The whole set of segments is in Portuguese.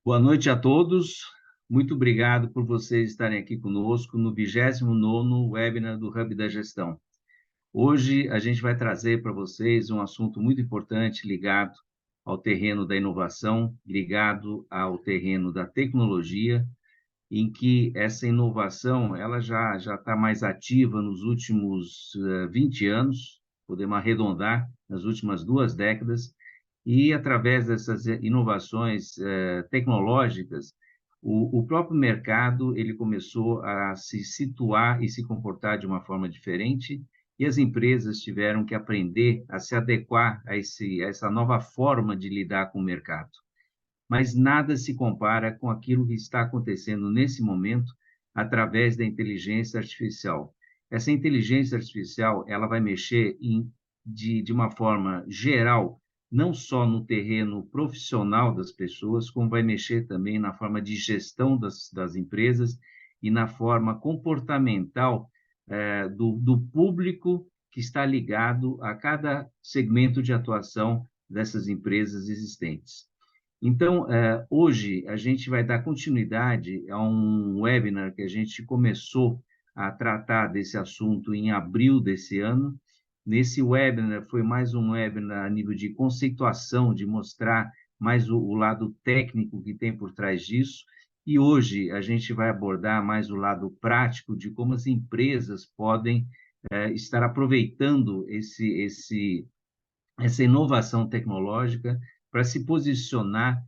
Boa noite a todos. Muito obrigado por vocês estarem aqui conosco no 29º webinar do Hub da Gestão. Hoje a gente vai trazer para vocês um assunto muito importante ligado ao terreno da inovação, ligado ao terreno da tecnologia, em que essa inovação ela já está mais ativa nos últimos 20 anos, podemos arredondar, nas últimas 2 décadas, e através dessas inovações tecnológicas, o próprio mercado ele começou a se situar e se comportar de uma forma diferente, e as empresas tiveram que aprender a se adequar a essa nova forma de lidar com o mercado. Mas nada se compara com aquilo que está acontecendo nesse momento através da inteligência artificial. Essa inteligência artificial, ela vai mexer de uma forma geral, não só no terreno profissional das pessoas, como vai mexer também na forma de gestão das empresas e na forma comportamental do público que está ligado a cada segmento de atuação dessas empresas existentes. Então, hoje a gente vai dar continuidade a um webinar que a gente começou a tratar desse assunto em abril desse ano. Nesse webinar, foi mais um webinar a nível de conceituação, de mostrar mais o lado técnico que tem por trás disso. E hoje a gente vai abordar mais o lado prático de como as empresas podem estar aproveitando essa inovação tecnológica para se posicionar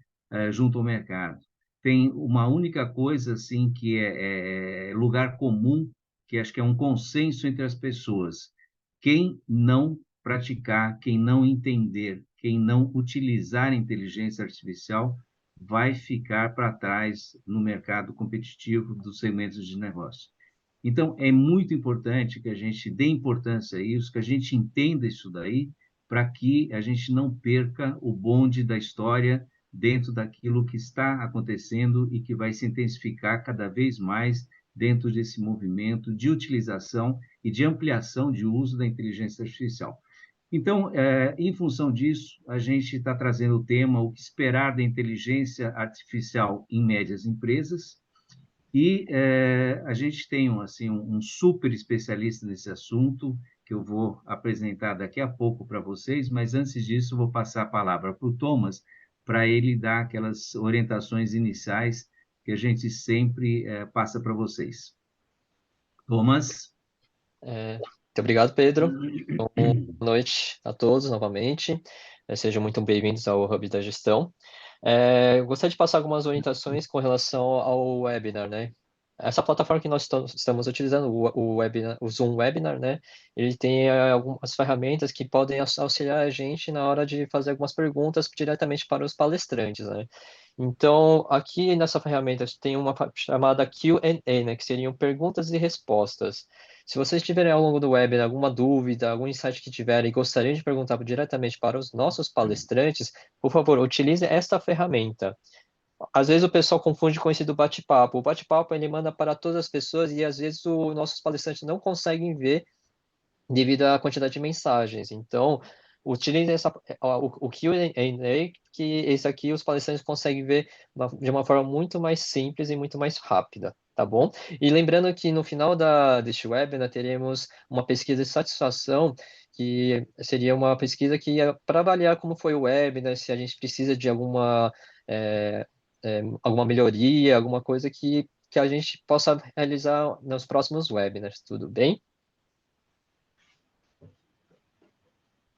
junto ao mercado. Tem uma única coisa assim que é lugar comum, que acho que é um consenso entre as pessoas. Quem não praticar, quem não entender, quem não utilizar a inteligência artificial vai ficar para trás no mercado competitivo dos segmentos de negócio. Então, é muito importante que a gente dê importância a isso, que a gente entenda isso daí, para que a gente não perca o bonde da história dentro daquilo que está acontecendo e que vai se intensificar cada vez mais dentro desse movimento de utilização e de ampliação de uso da inteligência artificial. Então, em função disso, a gente está trazendo o tema o que esperar da inteligência artificial em médias empresas, e a gente tem assim, um super especialista nesse assunto, que eu vou apresentar daqui a pouco para vocês, mas antes disso, vou passar a palavra para o Thomas, para ele dar aquelas orientações iniciais que a gente sempre passa para vocês. Thomas? Muito obrigado, Pedro. Então, boa noite a todos novamente. Sejam muito bem-vindos ao Hub da Gestão. Eu gostaria de passar algumas orientações com relação ao webinar, né? Essa plataforma que nós estamos utilizando, o Zoom Webinar, né? Ele tem algumas ferramentas que podem auxiliar a gente na hora de fazer algumas perguntas diretamente para os palestrantes, né? Então, aqui nessa ferramenta tem uma chamada Q&A, né? Que seriam perguntas e respostas. Se vocês tiverem ao longo do webinar alguma dúvida, algum insight que tiverem e gostariam de perguntar diretamente para os nossos palestrantes, por favor, utilize esta ferramenta. Às vezes o pessoal confunde com esse do bate-papo. O bate-papo ele manda para todas as pessoas e às vezes os nossos palestrantes não conseguem ver devido à quantidade de mensagens. Então, utilize o Q&A, que esse aqui os palestrantes conseguem ver de uma forma muito mais simples e muito mais rápida, tá bom? E lembrando que no final deste webinar teremos uma pesquisa de satisfação, que seria uma pesquisa que ia para avaliar como foi o webinar, se a gente precisa de é, alguma melhoria, alguma coisa que a gente possa realizar nos próximos webinars, tudo bem?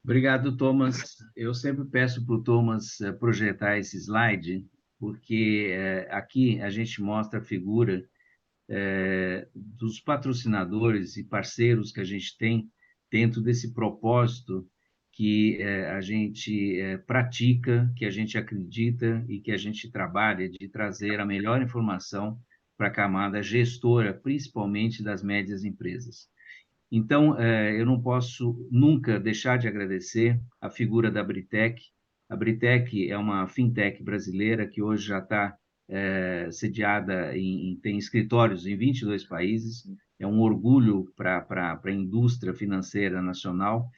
Obrigado, Thomas. Eu sempre peço para o Thomas projetar esse slide, porque aqui a gente mostra a figura dos patrocinadores e parceiros que a gente tem dentro desse propósito que a gente pratica, que a gente acredita e que a gente trabalha de trazer a melhor informação para a camada gestora, principalmente das médias empresas. Então, eu não posso nunca deixar de agradecer a figura da Britec. A Britec é uma fintech brasileira que hoje já está sediada tem escritórios em 22 países, é um orgulho para a indústria financeira nacional,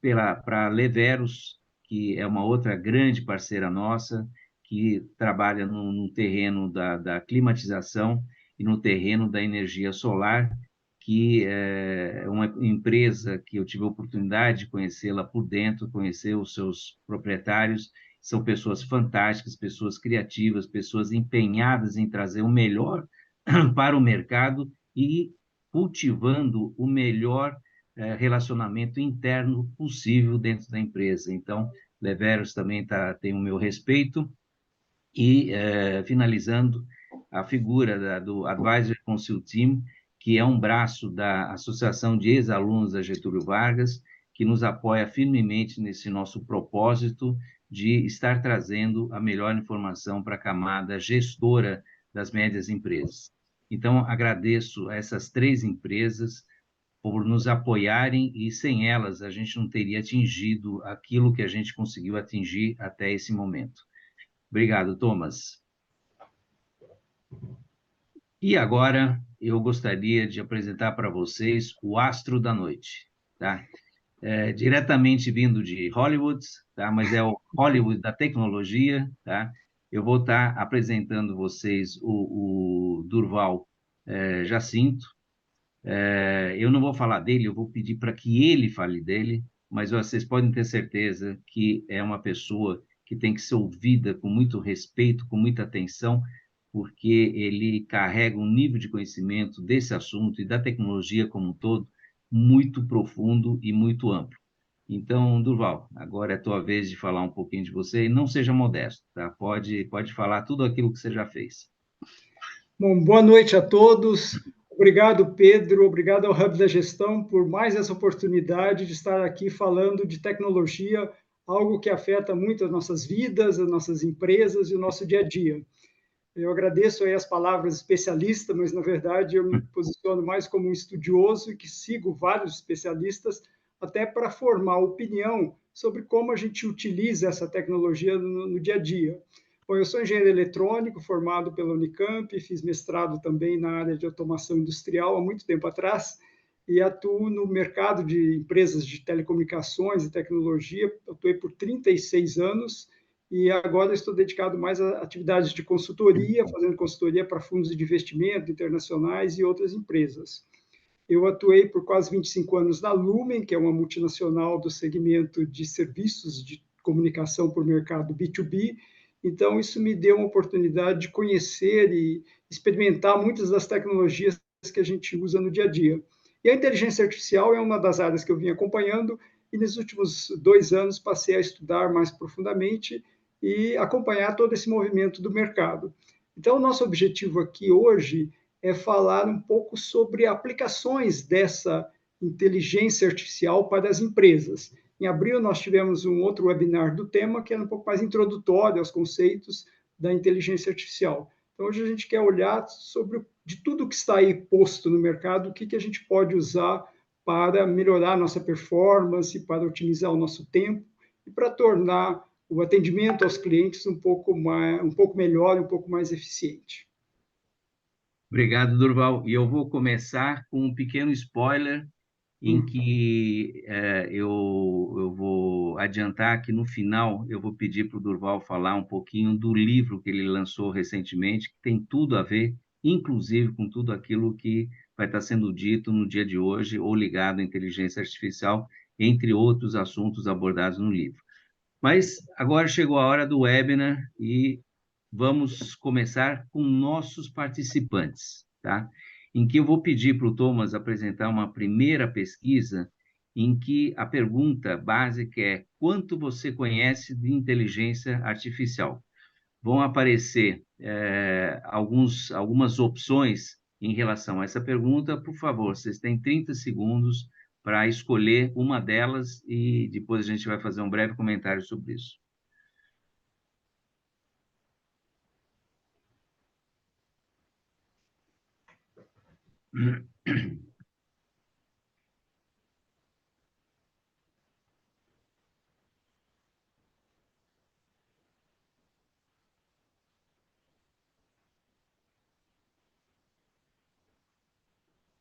para a Leveros, que é uma outra grande parceira nossa, que trabalha no terreno da climatização e no terreno da energia solar, que é uma empresa que eu tive a oportunidade de conhecê-la por dentro, conhecer os seus proprietários. São pessoas fantásticas, pessoas criativas, pessoas empenhadas em trazer o melhor para o mercado e cultivando o melhor relacionamento interno possível dentro da empresa. Então, Leveros também tem o meu respeito. E, finalizando, a figura do Advisory Council Team, que é um braço da Associação de Ex-Alunos da Getúlio Vargas, que nos apoia firmemente nesse nosso propósito de estar trazendo a melhor informação para a camada gestora das médias empresas. Então, agradeço a essas 3 empresas por nos apoiarem, e sem elas a gente não teria atingido aquilo que a gente conseguiu atingir até esse momento. Obrigado, Thomas. E agora eu gostaria de apresentar para vocês o astro da noite, tá? Diretamente vindo de Hollywood, tá? Mas é o Hollywood da tecnologia, tá? Eu vou estar apresentando vocês o Durval Jacinto. Eu não vou falar dele, eu vou pedir para que ele fale dele, mas vocês podem ter certeza que é uma pessoa que tem que ser ouvida com muito respeito, com muita atenção, porque ele carrega um nível de conhecimento desse assunto e da tecnologia como um todo muito profundo e muito amplo. Então, Durval, agora é a tua vez de falar um pouquinho de você, e não seja modesto, tá? Pode falar tudo aquilo que você já fez. Bom, boa noite a todos. Obrigado, Pedro. Obrigado ao Hub da Gestão por mais essa oportunidade de estar aqui falando de tecnologia, algo que afeta muito as nossas vidas, as nossas empresas e o nosso dia a dia. Eu agradeço aí as palavras especialista, mas na verdade eu me posiciono mais como um estudioso e que sigo vários especialistas até para formar opinião sobre como a gente utiliza essa tecnologia no dia a dia. Bom, eu sou engenheiro eletrônico, formado pela Unicamp, fiz mestrado também na área de automação industrial há muito tempo atrás e atuo no mercado de empresas de telecomunicações e tecnologia. Atuei por 36 anos e agora estou dedicado mais a atividades de consultoria, fazendo consultoria para fundos de investimento internacionais e outras empresas. Eu atuei por quase 25 anos na Lumen, que é uma multinacional do segmento de serviços de comunicação por mercado B2B. Então, isso me deu uma oportunidade de conhecer e experimentar muitas das tecnologias que a gente usa no dia a dia. E a inteligência artificial é uma das áreas que eu vim acompanhando, e nos últimos 2 anos passei a estudar mais profundamente e acompanhar todo esse movimento do mercado. Então, o nosso objetivo aqui hoje é falar um pouco sobre aplicações dessa inteligência artificial para as empresas. Em abril, nós tivemos um outro webinar do tema, que era um pouco mais introdutório aos conceitos da inteligência artificial. Então, hoje a gente quer olhar sobre de tudo que está aí posto no mercado, o que a gente pode usar para melhorar a nossa performance, para otimizar o nosso tempo e para tornar o atendimento aos clientes um pouco melhor, um pouco mais eficiente. Obrigado, Durval. E eu vou começar com um pequeno spoiler em que eu vou adiantar que no final eu vou pedir para o Durval falar um pouquinho do livro que ele lançou recentemente, que tem tudo a ver, inclusive com tudo aquilo que vai estar sendo dito no dia de hoje, ou ligado à inteligência artificial, entre outros assuntos abordados no livro. Mas agora chegou a hora do webinar e vamos começar com nossos participantes, tá? Em que eu vou pedir para o Thomas apresentar uma primeira pesquisa em que a pergunta básica é: quanto você conhece de inteligência artificial? Vão aparecer algumas opções em relação a essa pergunta. Por favor, vocês têm 30 segundos para escolher uma delas e depois a gente vai fazer um breve comentário sobre isso.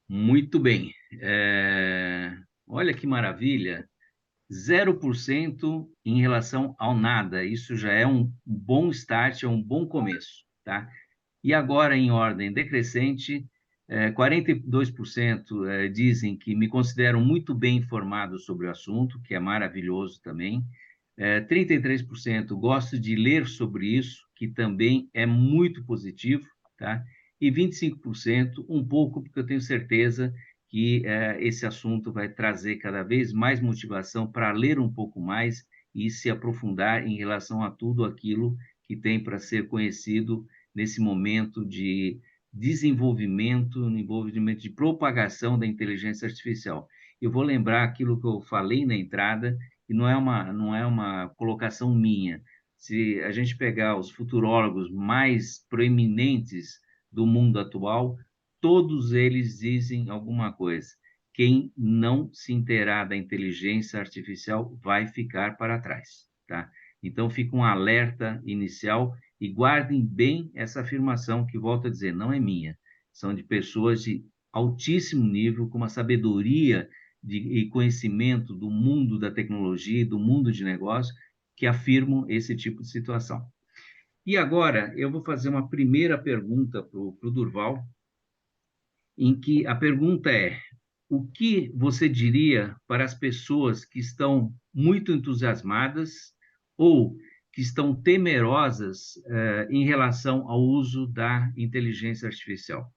Muito bem. Olha que maravilha. 0% em relação ao nada. Isso já é um bom start, é um bom começo, tá? E agora, em ordem decrescente, 42% dizem que me consideram muito bem informado sobre o assunto, que é maravilhoso também. 33% gosto de ler sobre isso, que também é muito positivo, tá? E 25%, um pouco, porque eu tenho certeza que esse assunto vai trazer cada vez mais motivação para ler um pouco mais e se aprofundar em relação a tudo aquilo que tem para ser conhecido nesse momento de desenvolvimento, no envolvimento de propagação da inteligência artificial. Eu vou lembrar aquilo que eu falei na entrada, e não é uma colocação minha. Se a gente pegar os futurólogos mais proeminentes do mundo atual, todos eles dizem alguma coisa. Quem não se inteirar da inteligência artificial vai ficar para trás, tá? Então, fica um alerta inicial e guardem bem essa afirmação que, volto a dizer, não é minha. São de pessoas de altíssimo nível, com uma sabedoria e conhecimento do mundo da tecnologia e do mundo de negócio que afirmam esse tipo de situação. E agora, eu vou fazer uma primeira pergunta para o Durval, em que a pergunta é: o que você diria para as pessoas que estão muito entusiasmadas ou que estão temerosas em relação ao uso da inteligência artificial?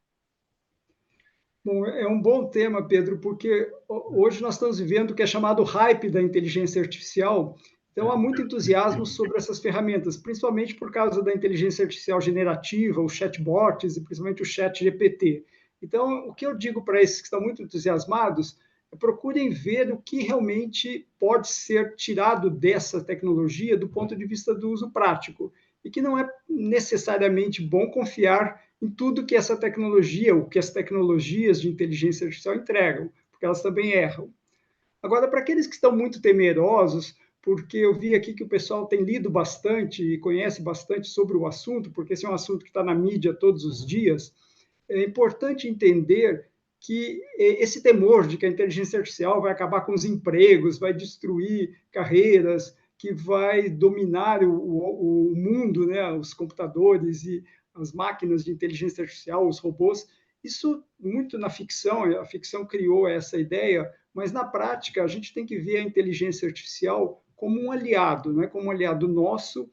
Bom, é um bom tema, Pedro, porque hoje nós estamos vivendo o que é chamado hype da inteligência artificial. Então, há muito entusiasmo sobre essas ferramentas, principalmente por causa da inteligência artificial generativa, os chatbots e principalmente o chat GPT. Então, o que eu digo para esses que estão muito entusiasmados é procurem ver o que realmente pode ser tirado dessa tecnologia do ponto de vista do uso prático, e que não é necessariamente bom confiar em tudo que essa tecnologia, ou que as tecnologias de inteligência artificial entregam, porque elas também erram. Agora, para aqueles que estão muito temerosos, porque eu vi aqui que o pessoal tem lido bastante e conhece bastante sobre o assunto, porque esse é um assunto que está na mídia todos os dias, é importante entender que esse temor de que a inteligência artificial vai acabar com os empregos, vai destruir carreiras, que vai dominar o mundo, né, os computadores e as máquinas de inteligência artificial, os robôs, isso muito na ficção, a ficção criou essa ideia, mas na prática a gente tem que ver a inteligência artificial como um aliado, não é como um aliado nosso.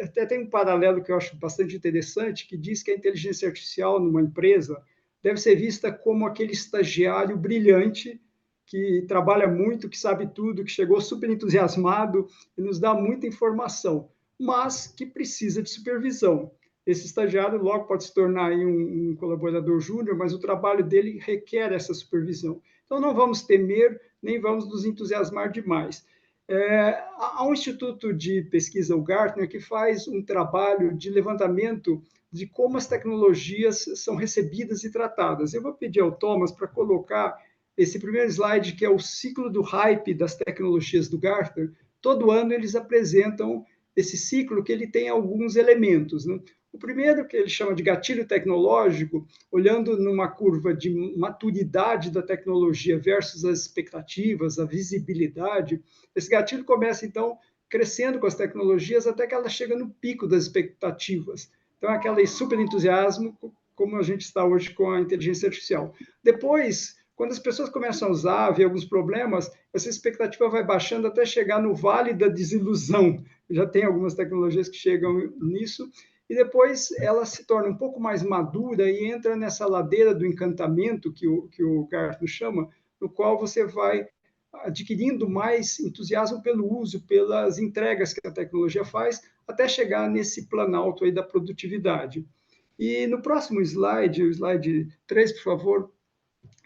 Até tem um paralelo que eu acho bastante interessante, que diz que a inteligência artificial numa empresa deve ser vista como aquele estagiário brilhante que trabalha muito, que sabe tudo, que chegou super entusiasmado e nos dá muita informação, mas que precisa de supervisão. Esse estagiário logo pode se tornar aí um colaborador júnior, mas o trabalho dele requer essa supervisão. Então, não vamos temer, nem vamos nos entusiasmar demais. Há um instituto de pesquisa, o Gartner, que faz um trabalho de levantamento de como as tecnologias são recebidas e tratadas. Eu vou pedir ao Thomas para colocar esse primeiro slide, que é o ciclo do hype das tecnologias do Gartner. Todo ano eles apresentam esse ciclo, que ele tem alguns elementos, né? O primeiro, que ele chama de gatilho tecnológico, olhando numa curva de maturidade da tecnologia versus as expectativas, a visibilidade, esse gatilho começa, então, crescendo com as tecnologias até que ela chega no pico das expectativas. Então, é aquele super entusiasmo, como a gente está hoje com a inteligência artificial. Depois, quando as pessoas começam a usar, ver alguns problemas, essa expectativa vai baixando até chegar no vale da desilusão. Já tem algumas tecnologias que chegam nisso, e depois ela se torna um pouco mais madura e entra nessa ladeira do encantamento que o Gartner chama, no qual você vai adquirindo mais entusiasmo pelo uso, pelas entregas que a tecnologia faz, até chegar nesse planalto aí da produtividade. E no próximo slide, o slide 3, por favor,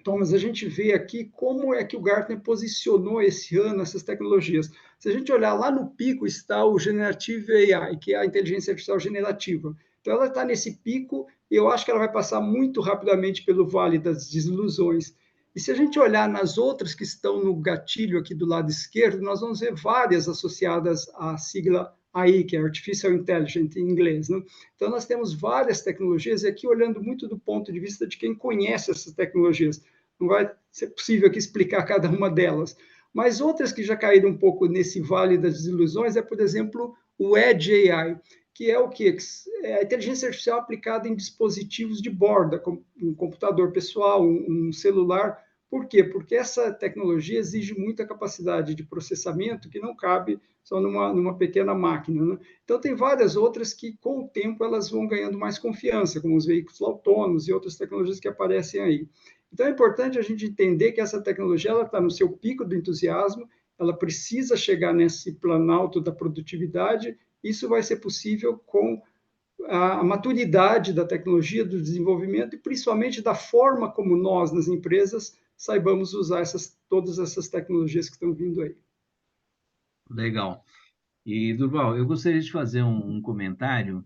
Thomas, a gente vê aqui como é que o Gartner posicionou esse ano essas tecnologias. Se a gente olhar lá no pico está o Generative AI, que é a inteligência artificial generativa. Então ela está nesse pico e eu acho que ela vai passar muito rapidamente pelo vale das desilusões. E se a gente olhar nas outras que estão no gatilho aqui do lado esquerdo, nós vamos ver várias associadas à sigla AI, que é Artificial Intelligence em inglês, né? Então nós temos várias tecnologias, e aqui olhando muito do ponto de vista de quem conhece essas tecnologias. Não vai ser possível aqui explicar cada uma delas, Mas outras que já caíram um pouco nesse vale das desilusões é, por exemplo, o Edge AI, que é o quê? É a inteligência artificial aplicada em dispositivos de borda, como um computador pessoal, um celular. Por quê? Porque essa tecnologia exige muita capacidade de processamento que não cabe só numa pequena máquina, né? Então, tem várias outras que, com o tempo, elas vão ganhando mais confiança, como os veículos autônomos e outras tecnologias que aparecem aí. Então, é importante a gente entender que essa tecnologia está no seu pico do entusiasmo, ela precisa chegar nesse planalto da produtividade. Isso vai ser possível com a maturidade da tecnologia, do desenvolvimento e principalmente da forma como nós, nas empresas, saibamos usar todas essas tecnologias que estão vindo aí. Legal. E, Durval, eu gostaria de fazer um comentário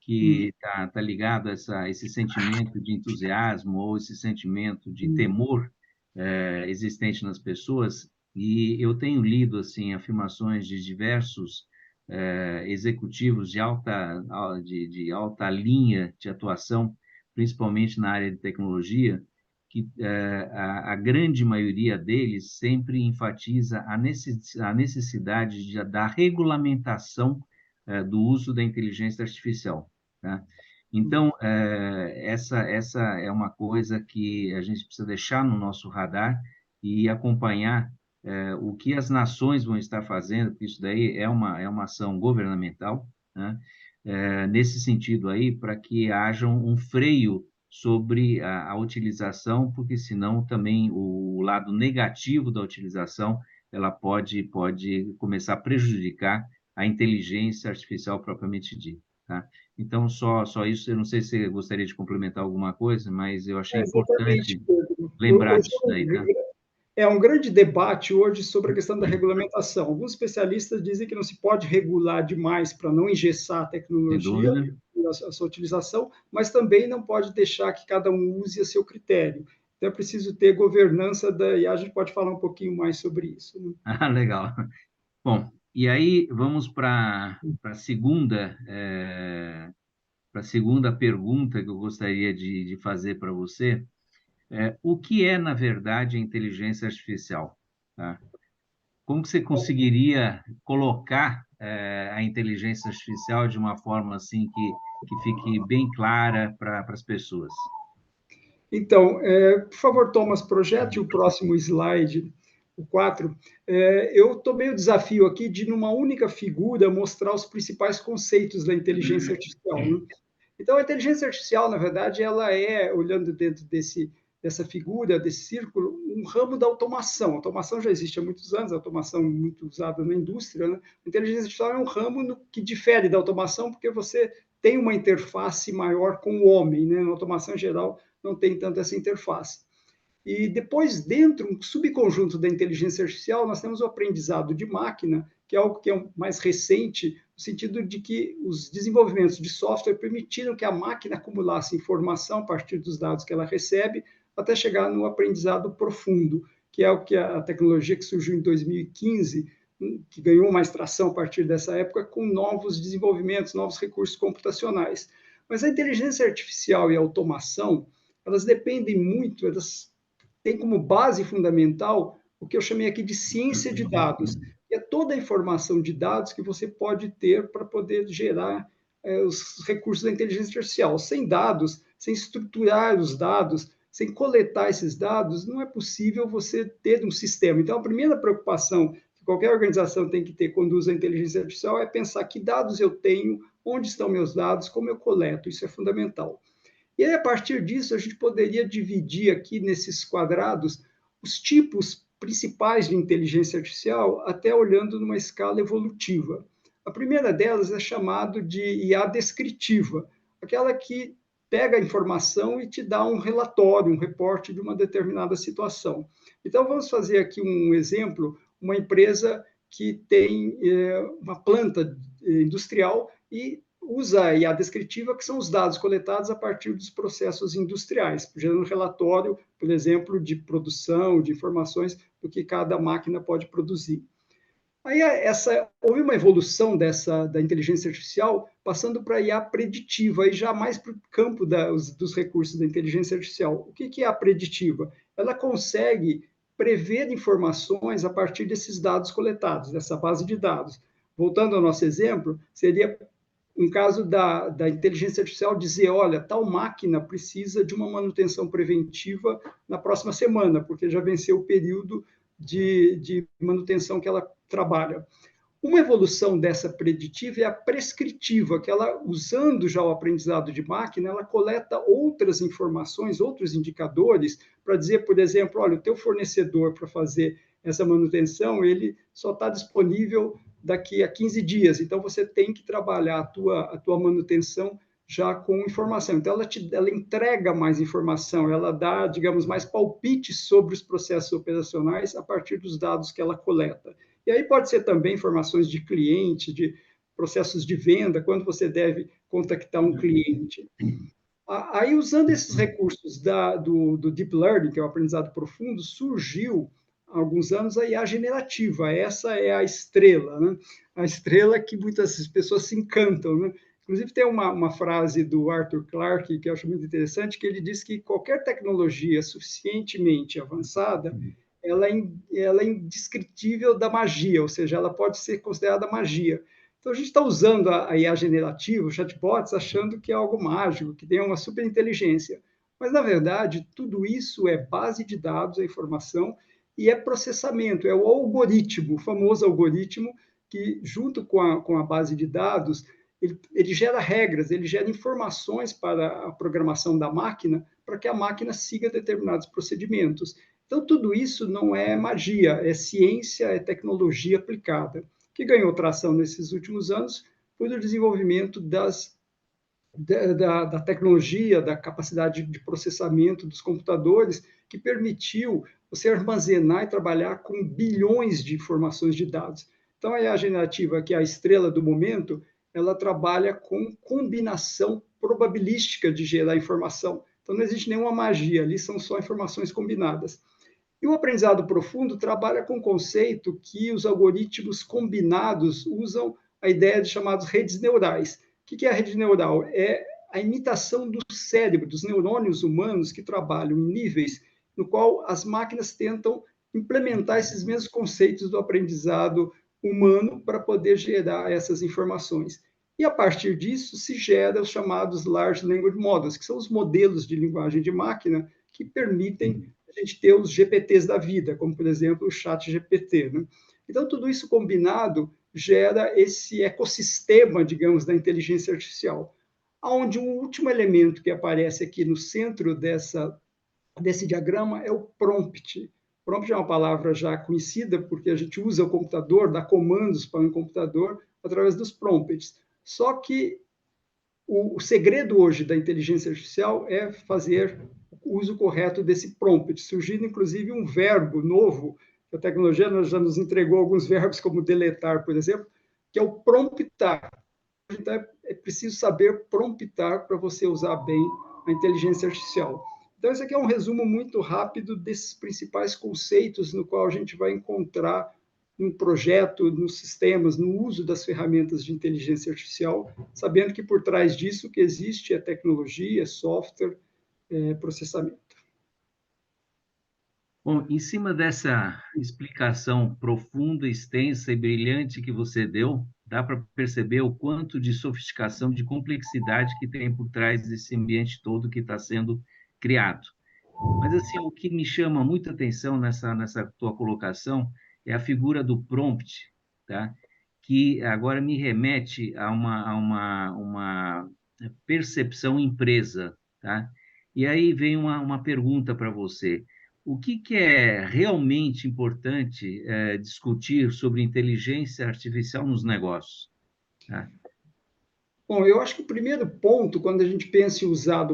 que tá ligado a esse sentimento de entusiasmo ou esse sentimento de temor existente nas pessoas. E eu tenho lido assim afirmações de diversos executivos de alta linha de atuação, principalmente na área de tecnologia, que a grande maioria deles sempre enfatiza a necessidade da regulamentação do uso da inteligência artificial, tá? Então, essa é uma coisa que a gente precisa deixar no nosso radar e acompanhar o que as nações vão estar fazendo, porque isso daí é uma ação governamental, né? Nesse sentido aí, para que haja um freio sobre a utilização, porque senão também o lado negativo da utilização ela pode começar a prejudicar a inteligência artificial propriamente dita, tá? Então, só isso, eu não sei se você gostaria de complementar alguma coisa, mas eu achei Exatamente, importante Pedro. lembrar disso daí, tá? É um grande debate hoje sobre a questão da regulamentação. Alguns especialistas dizem que não se pode regular demais para não engessar a Sem tecnologia, dúvida. a sua utilização, mas também não pode deixar que cada um use a seu critério. Então, é preciso ter governança, e a gente pode falar um pouquinho mais sobre isso, né? Ah, legal. Bom, e aí vamos para a segunda pergunta que eu gostaria de fazer para você. O que é, na verdade, a inteligência artificial? Tá? Como que você conseguiria colocar a inteligência artificial de uma forma assim que fique bem clara para as pessoas? Então, por favor, Thomas, projete o próximo slide, o 4. Eu tomei o desafio aqui de, numa única figura, mostrar os principais conceitos da inteligência artificial, né? Então, a inteligência artificial, na verdade, ela é, olhando dentro dessa figura, desse círculo, um ramo da automação. A automação já existe há muitos anos, a automação muito usada na indústria, né? A inteligência artificial é um ramo que difere da automação, porque você tem uma interface maior com o homem, né? Na automação em geral, não tem tanto essa interface. E depois, dentro, um subconjunto da inteligência artificial, nós temos o aprendizado de máquina, que é algo que é mais recente, no sentido de que os desenvolvimentos de software permitiram que a máquina acumulasse informação a partir dos dados que ela recebe, até chegar no aprendizado profundo, que é o que a tecnologia que surgiu em 2015, que ganhou mais tração a partir dessa época, com novos desenvolvimentos, novos recursos computacionais. Mas a inteligência artificial e a automação, elas dependem muito, elas tem como base fundamental o que eu chamei aqui de ciência de dados, que é toda a informação de dados que você pode ter para poder gerar os recursos da inteligência artificial. Sem dados, sem estruturar os dados, sem coletar esses dados, não é possível você ter um sistema. Então, a primeira preocupação que qualquer organização tem que ter quando usa a inteligência artificial é pensar que dados eu tenho, onde estão meus dados, como eu coleto. Isso é fundamental. E aí, a partir disso, a gente poderia dividir aqui nesses quadrados os tipos principais de inteligência artificial, até olhando numa escala evolutiva. A primeira delas é chamada de IA descritiva, aquela que pega a informação e te dá um relatório, um reporte de uma determinada situação. Então, vamos fazer aqui um exemplo, uma empresa que tem uma planta industrial e usa a IA descritiva, que são os dados coletados a partir dos processos industriais, gerando relatório, por exemplo, de produção, de informações do que cada máquina pode produzir. Aí houve uma evolução da inteligência artificial, passando para a IA preditiva, e já mais para o campo dos recursos da inteligência artificial. O que é a preditiva? Ela consegue prever informações a partir desses dados coletados, dessa base de dados. Voltando ao nosso exemplo, seria um caso da inteligência artificial dizer, olha, tal máquina precisa de uma manutenção preventiva na próxima semana, porque já venceu o período de manutenção que ela trabalha. Uma evolução dessa preditiva é a prescritiva, que ela, usando já o aprendizado de máquina, ela coleta outras informações, outros indicadores, para dizer, por exemplo, olha, o teu fornecedor para fazer essa manutenção, ele só está disponível daqui a 15 dias, então você tem que trabalhar a tua manutenção já com informação. Então, ela entrega mais informação, ela dá, digamos, mais palpites sobre os processos operacionais a partir dos dados que ela coleta. E aí pode ser também informações de cliente, de processos de venda, quando você deve contactar um cliente. Aí, usando esses recursos do Deep Learning, que é o aprendizado profundo, surgiu, há alguns anos, a IA generativa. Essa é a estrela, né? A estrela que muitas pessoas se encantam, né? Inclusive, tem uma frase do Arthur Clarke, que eu acho muito interessante, que ele diz que qualquer tecnologia suficientemente avançada, ela é indescritível da magia, ou seja, ela pode ser considerada magia. Então, a gente está usando a IA generativa, os chatbots, achando que é algo mágico, que tem uma superinteligência. Mas, na verdade, tudo isso é base de dados, é informação, e é processamento, é o algoritmo, o famoso algoritmo, que, junto com a base de dados, ele gera regras, ele gera informações para a programação da máquina, para que a máquina siga determinados procedimentos. Então, tudo isso não é magia, é ciência, é tecnologia aplicada. O que ganhou tração nesses últimos anos foi o desenvolvimento da tecnologia, da capacidade de processamento dos computadores, que permitiu você armazenar e trabalhar com bilhões de informações de dados. Então, a IA generativa, que é a estrela do momento, ela trabalha com combinação probabilística de gerar informação. Então, não existe nenhuma magia, ali são só informações combinadas. E o aprendizado profundo trabalha com o conceito que os algoritmos combinados usam a ideia de chamadas redes neurais. O que é a rede neural? É a imitação do cérebro, dos neurônios humanos que trabalham em níveis no qual as máquinas tentam implementar esses mesmos conceitos do aprendizado humano para poder gerar essas informações. E a partir disso se gera os chamados Large Language Models, que são os modelos de linguagem de máquina que permitem a gente ter os GPTs da vida, como, por exemplo, o ChatGPT, né? Então, tudo isso combinado gera esse ecossistema, digamos, da inteligência artificial, onde um último elemento que aparece aqui no centro desse diagrama é o prompt. Prompt é uma palavra já conhecida, porque a gente usa o computador, dá comandos para um computador através dos prompts. Só que o segredo hoje da inteligência artificial é fazer o uso correto desse prompt, surgindo inclusive um verbo novo, que a tecnologia já nos entregou alguns verbos, como deletar, por exemplo, que é o promptar. Então, é preciso saber promptar para você usar bem a inteligência artificial. Então, esse aqui é um resumo muito rápido desses principais conceitos no qual a gente vai encontrar no projeto, nos sistemas, no uso das ferramentas de inteligência artificial, sabendo que por trás disso o que existe é tecnologia, software, processamento. Bom, em cima dessa explicação profunda, extensa e brilhante que você deu, dá para perceber o quanto de sofisticação, de complexidade que tem por trás desse ambiente todo que está sendo criado. Mas, assim, o que me chama muita atenção nessa tua colocação é a figura do prompt, tá? Que agora me remete a uma percepção empresa, tá? E aí vem uma pergunta para você. O que é realmente importante discutir sobre inteligência artificial nos negócios? Tá? Bom, eu acho que o primeiro ponto, quando a gente pensa em usar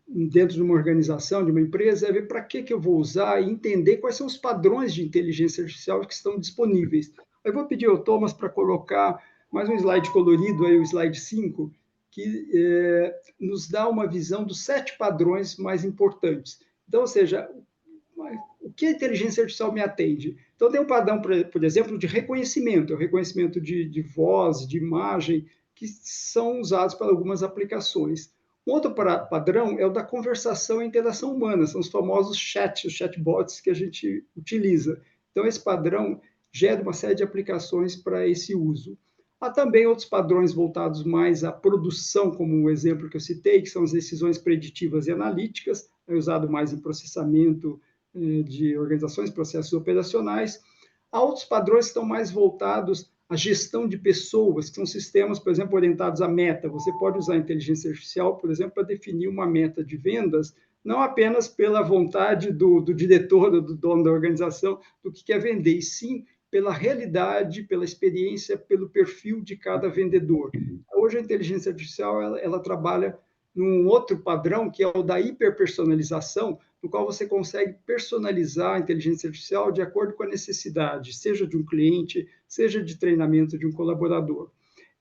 dentro de uma organização, de uma empresa, é ver para que eu vou usar e entender quais são os padrões de inteligência artificial que estão disponíveis. Eu vou pedir ao Thomas para colocar mais um slide colorido, aí, o slide 5, que nos dá uma visão dos 7 padrões mais importantes. Então, ou seja, o que a inteligência artificial me atende? Então, tem um padrão, por exemplo, de reconhecimento, o reconhecimento de voz, de imagem, que são usados para algumas aplicações. Um outro padrão é o da conversação e interação humana, são os famosos chats, os chatbots que a gente utiliza. Então, esse padrão gera uma série de aplicações para esse uso. Há também outros padrões voltados mais à produção, como o exemplo que eu citei, que são as decisões preditivas e analíticas, é usado mais em processamento de organizações, processos operacionais. Há outros padrões que estão mais voltados à gestão de pessoas, que são sistemas, por exemplo, orientados à meta. Você pode usar a inteligência artificial, por exemplo, para definir uma meta de vendas, não apenas pela vontade do diretor ou do dono da organização do que quer vender, e sim pela realidade, pela experiência, pelo perfil de cada vendedor. Hoje a inteligência artificial ela trabalha num outro padrão, que é o da hiperpersonalização, no qual você consegue personalizar a inteligência artificial de acordo com a necessidade, seja de um cliente, seja de treinamento de um colaborador.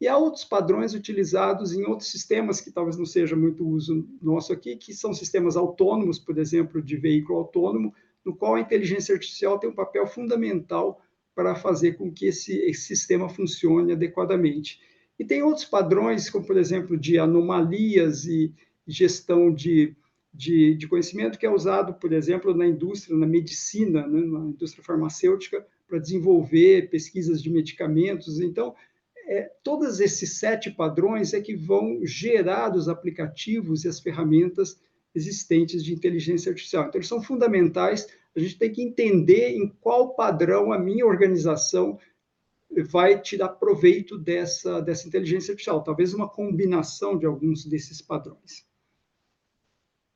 E há outros padrões utilizados em outros sistemas que talvez não seja muito uso nosso aqui, que são sistemas autônomos, por exemplo, de veículo autônomo, no qual a inteligência artificial tem um papel fundamental para fazer com que esse sistema funcione adequadamente. E tem outros padrões, como, por exemplo, de anomalias e gestão de conhecimento, que é usado, por exemplo, na indústria, na medicina, né, na indústria farmacêutica, para desenvolver pesquisas de medicamentos. Então, todos esses 7 padrões é que vão gerar os aplicativos e as ferramentas existentes de inteligência artificial. Então, eles são fundamentais, a gente tem que entender em qual padrão a minha organização vai tirar proveito dessa inteligência artificial, talvez uma combinação de alguns desses padrões.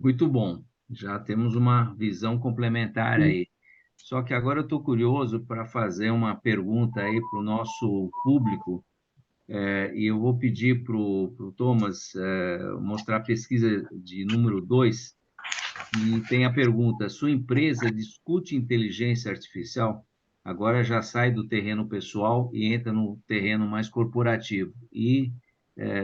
Muito bom, já temos uma visão complementar aí. Só que agora eu estou curioso para fazer uma pergunta aí para o nosso público, e eu vou pedir para o Thomas mostrar a pesquisa de número 2, e tem a pergunta: sua empresa discute inteligência artificial? Agora já sai do terreno pessoal e entra no terreno mais corporativo. E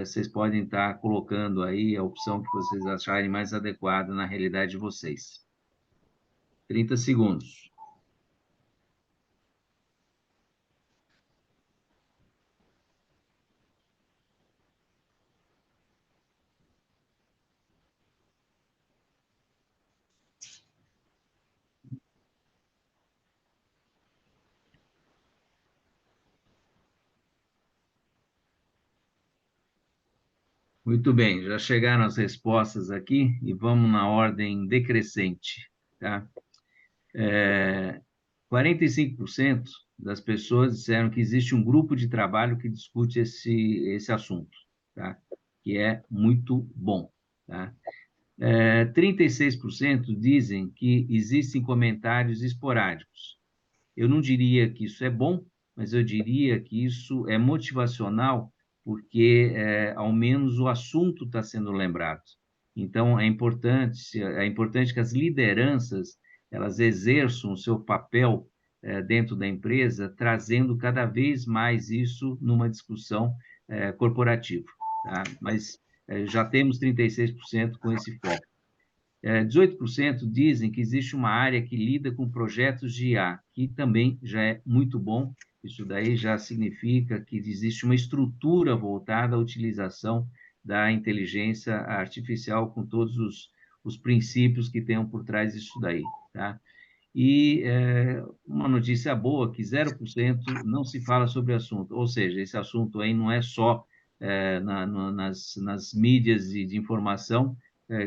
vocês podem estar colocando aí a opção que vocês acharem mais adequada na realidade de vocês. 30 segundos. Muito bem, já chegaram as respostas aqui e vamos na ordem decrescente, tá? 45% das pessoas disseram que existe um grupo de trabalho que discute esse assunto, tá? Que é muito bom, tá? 36% dizem que existem comentários esporádicos. Eu não diria que isso é bom, mas eu diria que isso é motivacional, porque ao menos o assunto está sendo lembrado. Então, é importante que as lideranças elas exerçam o seu papel dentro da empresa, trazendo cada vez mais isso numa discussão corporativa. Tá? Mas já temos 36% com esse foco. 18% dizem que existe uma área que lida com projetos de IA, que também já é muito bom. Isso daí já significa que existe uma estrutura voltada à utilização da inteligência artificial com todos os princípios que tenham por trás disso daí, tá? E uma notícia boa, que 0% não se fala sobre o assunto, ou seja, esse assunto aí não é só nas mídias de informação,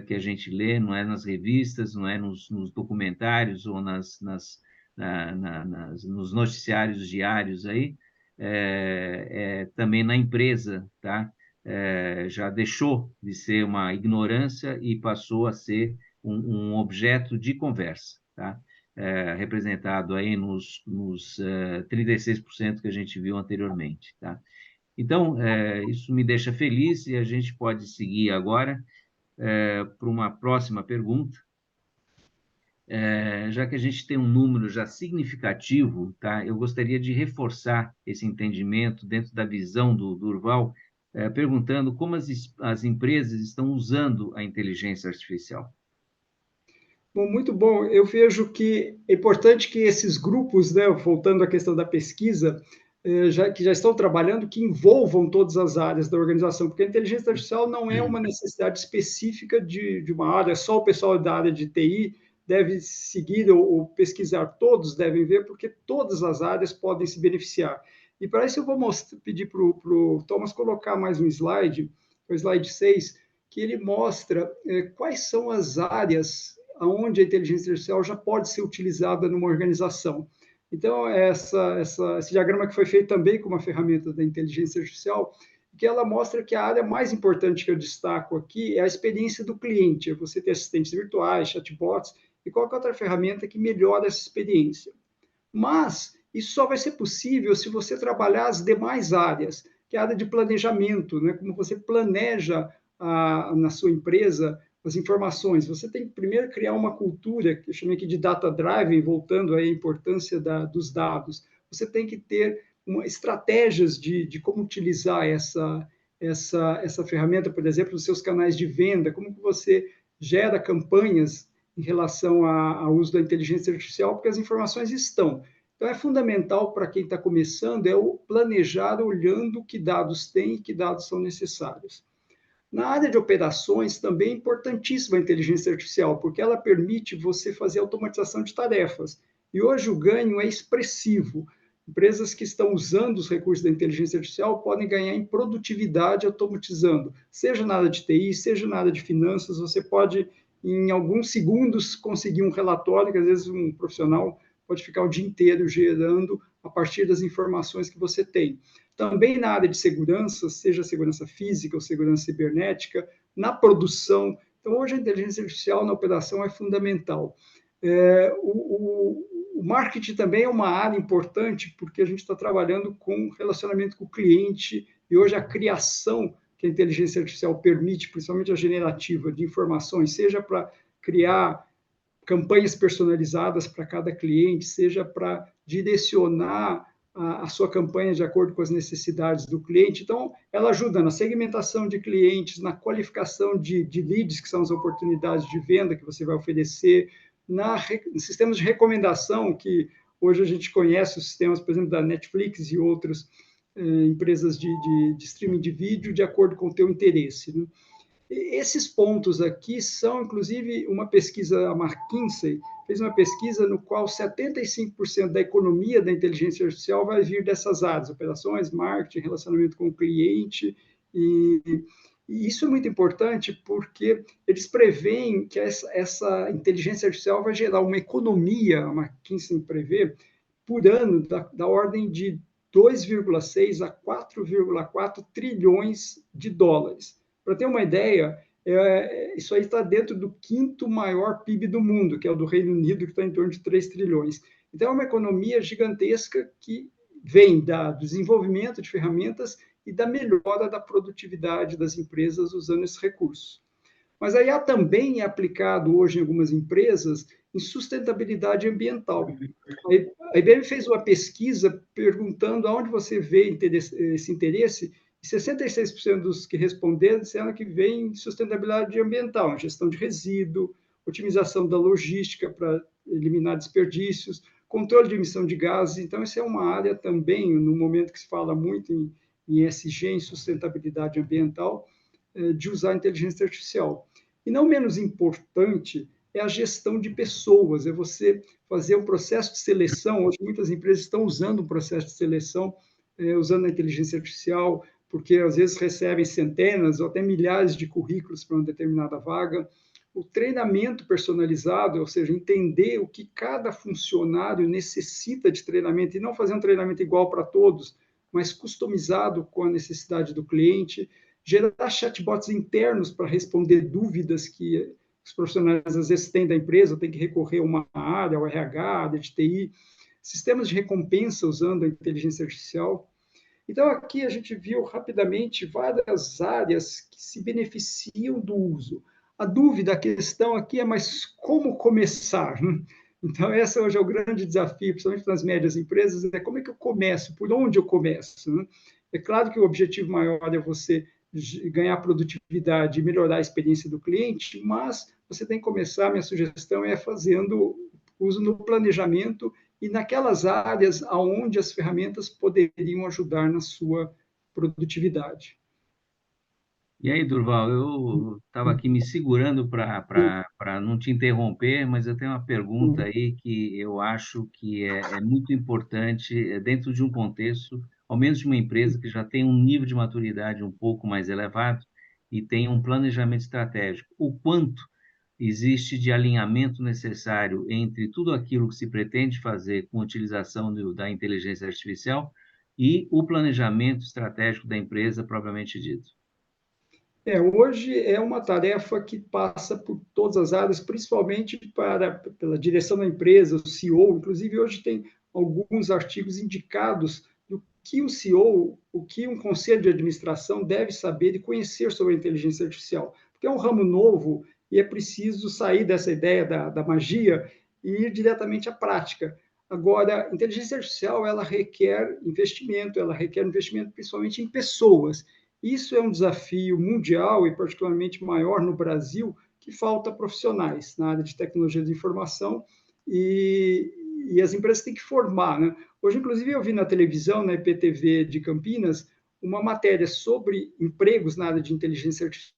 que a gente lê, não é nas revistas, não é nos documentários ou nos noticiários diários aí, também na empresa, tá? Já deixou de ser uma ignorância e passou a ser um objeto de conversa, tá? Representado aí nos 36% que a gente viu anteriormente, tá? Então, isso me deixa feliz e a gente pode seguir agora para uma próxima pergunta. Já que a gente tem um número já significativo, tá? Eu gostaria de reforçar esse entendimento dentro da visão do Durval, perguntando como as empresas estão usando a inteligência artificial. Bom, muito bom. Eu vejo que é importante que esses grupos, né, voltando à questão da pesquisa, que já estão trabalhando que envolvam todas as áreas da organização, porque a inteligência artificial não é uma necessidade específica de uma área, só o pessoal da área de TI deve seguir ou pesquisar, todos devem ver, porque todas as áreas podem se beneficiar. E para isso eu vou pedir para o Thomas colocar mais um slide, o slide 6, que ele mostra quais são as áreas onde a inteligência artificial já pode ser utilizada numa organização. Então, esse diagrama que foi feito também com uma ferramenta da inteligência artificial, que ela mostra que a área mais importante que eu destaco aqui é a experiência do cliente. Você ter assistentes virtuais, chatbots, e qualquer outra ferramenta que melhore essa experiência. Mas isso só vai ser possível se você trabalhar as demais áreas, que é a área de planejamento, né? Como você planeja na sua empresa as informações. Você tem que primeiro criar uma cultura, que eu chamei aqui de data driven, voltando aí à importância dos dados. Você tem que ter estratégias de como utilizar essa ferramenta, por exemplo, nos seus canais de venda, como que você gera campanhas em relação ao uso da inteligência artificial, porque as informações estão. Então, é fundamental para quem está começando o planejar olhando que dados tem e que dados são necessários. Na área de operações, também é importantíssima a inteligência artificial, porque ela permite você fazer automatização de tarefas. E hoje o ganho é expressivo. Empresas que estão usando os recursos da inteligência artificial podem ganhar em produtividade automatizando, seja na área de TI, seja na área de finanças. Você pode, em alguns segundos, conseguir um relatório que às vezes um profissional pode ficar o dia inteiro gerando a partir das informações que você tem. Também na área de segurança, seja segurança física ou segurança cibernética, na produção. Então, hoje a inteligência artificial na operação é fundamental. O marketing também é uma área importante, porque a gente está trabalhando com relacionamento com o cliente, e hoje a criação que a inteligência artificial permite, principalmente a generativa de informações, seja para criar campanhas personalizadas para cada cliente, seja para direcionar a sua campanha de acordo com as necessidades do cliente. Então, ela ajuda na segmentação de clientes, na qualificação de leads, que são as oportunidades de venda que você vai oferecer, nos sistemas de recomendação, que hoje a gente conhece os sistemas, por exemplo, da Netflix e outras empresas de streaming de vídeo, de acordo com o teu interesse, né? Esses pontos aqui são, inclusive, uma pesquisa, a McKinsey fez uma pesquisa no qual 75% da economia da inteligência artificial vai vir dessas áreas, operações, marketing, relacionamento com o cliente, e isso é muito importante porque eles preveem que essa inteligência artificial vai gerar uma economia, a McKinsey prevê, por ano, da ordem de 2,6 a 4,4 trilhões de dólares. Para ter uma ideia, isso aí está dentro do quinto maior PIB do mundo, que é o do Reino Unido, que está em torno de 3 trilhões. Então, é uma economia gigantesca que vem do desenvolvimento de ferramentas e da melhora da produtividade das empresas usando esses recursos. Mas a IA também é aplicado hoje em algumas empresas em sustentabilidade ambiental. A IBM fez uma pesquisa perguntando aonde você vê esse interesse, e 66% dos que responderam disseram que vem em sustentabilidade ambiental, gestão de resíduo, otimização da logística para eliminar desperdícios, controle de emissão de gases. Então, essa é uma área também, no momento que se fala muito em ESG, em sustentabilidade ambiental, de usar a inteligência artificial. E não menos importante é a gestão de pessoas, é você fazer um processo de seleção. Hoje, muitas empresas estão usando um processo de seleção, usando a inteligência artificial, porque às vezes recebem centenas ou até milhares de currículos para uma determinada vaga. O treinamento personalizado, ou seja, entender o que cada funcionário necessita de treinamento e não fazer um treinamento igual para todos, mas customizado com a necessidade do cliente. Gerar chatbots internos para responder dúvidas que os profissionais às vezes têm da empresa, tem que recorrer a uma área, ao RH, área de TI, sistemas de recompensa usando a inteligência artificial. Então, aqui a gente viu rapidamente várias áreas que se beneficiam do uso. A dúvida, a questão aqui é, mas como começar? Então, esse hoje é o grande desafio, principalmente nas médias empresas, é como é que eu começo, por onde eu começo? É claro que o objetivo maior é você ganhar produtividade e melhorar a experiência do cliente, mas você tem que começar, minha sugestão é fazendo uso no planejamento e naquelas áreas aonde as ferramentas poderiam ajudar na sua produtividade. E aí, Durval, eu estava aqui me segurando para não te interromper, mas eu tenho uma pergunta aí que eu acho que é muito importante dentro de um contexto, ao menos de uma empresa que já tem um nível de maturidade um pouco mais elevado e tem um planejamento estratégico. O quanto existe de alinhamento necessário entre tudo aquilo que se pretende fazer com a utilização da inteligência artificial e o planejamento estratégico da empresa propriamente dito? Hoje é uma tarefa que passa por todas as áreas, principalmente pela direção da empresa, o CEO. Inclusive, hoje tem alguns artigos indicados do que o CEO, o que um conselho de administração deve saber e conhecer sobre a inteligência artificial. Porque é um ramo novo e é preciso sair dessa ideia da magia e ir diretamente à prática. Agora, a inteligência artificial, ela requer investimento principalmente em pessoas. Isso é um desafio mundial e particularmente maior no Brasil, que falta profissionais na área de tecnologia de informação e as empresas têm que formar, né? Hoje, inclusive, eu vi na televisão, na IPTV de Campinas, uma matéria sobre empregos na área de inteligência artificial,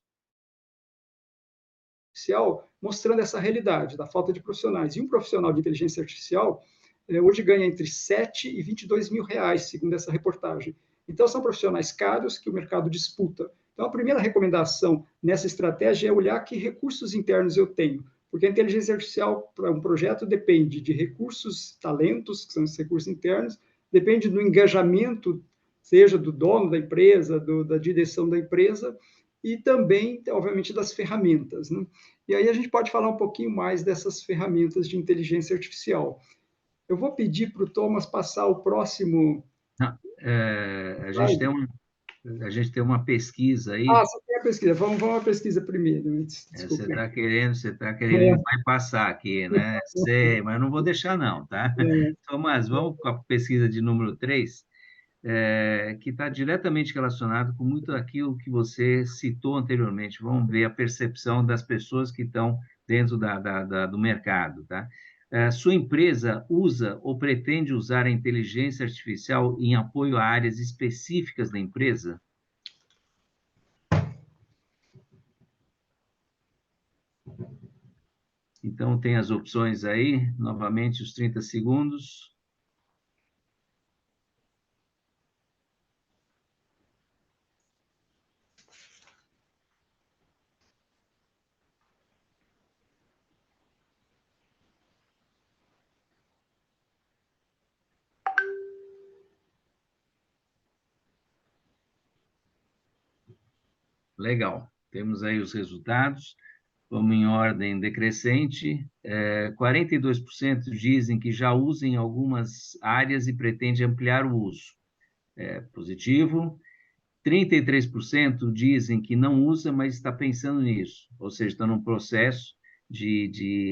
mostrando essa realidade da falta de profissionais. E um profissional de inteligência artificial hoje ganha entre 7 e 22 mil reais, segundo essa reportagem. Então, são profissionais caros que o mercado disputa. Então, a primeira recomendação nessa estratégia é olhar que recursos internos eu tenho, porque a inteligência artificial para um projeto depende de recursos, talentos, que são os recursos internos, depende do engajamento, seja do dono da empresa, da direção da empresa, e também, obviamente, das ferramentas, né? E aí a gente pode falar um pouquinho mais dessas ferramentas de inteligência artificial. Eu vou pedir para o Thomas passar o próximo. Não, a gente tem uma pesquisa Ah, aí. você tem a pesquisa. Vamos à pesquisa primeiro. Você Desculpe. está querendo bypassar aqui, né? Sei, mas eu não vou deixar não, tá? Tomás, vamos com a pesquisa de número 3, que está diretamente relacionado com muito aquilo que você citou anteriormente. Vamos ver a percepção das pessoas que estão dentro do mercado, tá? Sua empresa usa ou pretende usar a inteligência artificial em apoio a áreas específicas da empresa? Então, tem as opções aí, novamente, os 30 segundos. Legal, temos aí os resultados. Vamos em ordem decrescente. 42% dizem que já usam em algumas áreas e pretende ampliar o uso. Positivo. 33% dizem que não usa, mas está pensando nisso, ou seja, está num processo de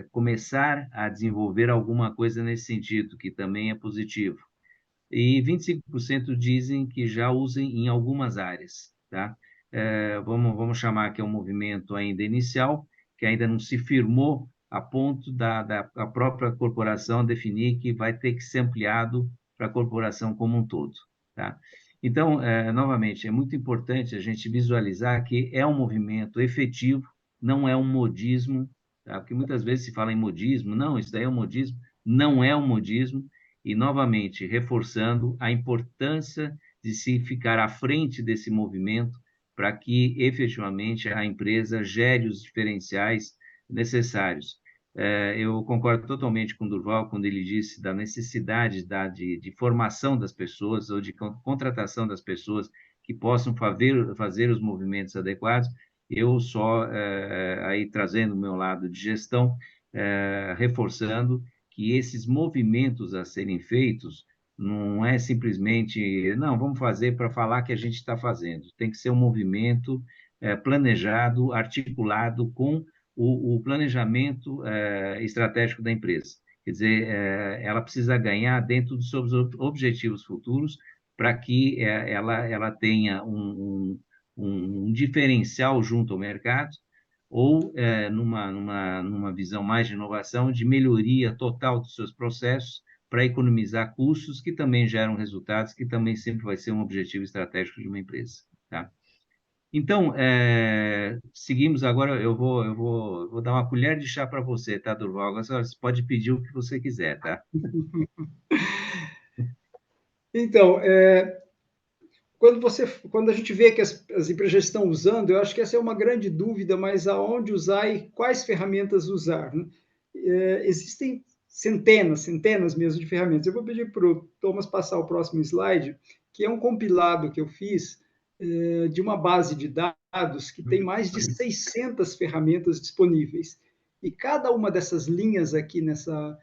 começar a desenvolver alguma coisa nesse sentido, que também é positivo. E 25% dizem que já usam em algumas áreas, tá? Vamos chamar que é um movimento ainda inicial, que ainda não se firmou a ponto da própria corporação definir que vai ter que ser ampliado para a corporação como um todo, tá? Então, novamente, é muito importante a gente visualizar que é um movimento efetivo, não é um modismo, tá? Porque muitas vezes se fala em modismo, não, isso daí é um modismo, não é um modismo, e, novamente, reforçando a importância de se ficar à frente desse movimento para que, efetivamente, a empresa gere os diferenciais necessários. Eu concordo totalmente com o Durval quando ele disse da necessidade de formação das pessoas ou de contratação das pessoas que possam fazer os movimentos adequados. Eu só, aí trazendo o meu lado de gestão, reforçando que esses movimentos a serem feitos não é simplesmente, não, vamos fazer para falar que a gente está fazendo. Tem que ser um movimento planejado, articulado com o planejamento estratégico da empresa. Quer dizer, ela precisa ganhar dentro dos seus objetivos futuros para que ela tenha um diferencial junto ao mercado, ou numa visão mais de inovação, de melhoria total dos seus processos para economizar custos, que também geram resultados, que também sempre vai ser um objetivo estratégico de uma empresa, tá? Então, seguimos agora, eu vou dar uma colher de chá para você, tá, Durval? Agora você pode pedir o que você quiser, tá? Então, quando a gente vê que as empresas já estão usando, eu acho que essa é uma grande dúvida, mas aonde usar e quais ferramentas usar, né? Existem centenas mesmo de ferramentas. Eu vou pedir para o Thomas passar o próximo slide, que é um compilado que eu fiz de uma base de dados que tem mais de 600 ferramentas disponíveis. E cada uma dessas linhas aqui nessa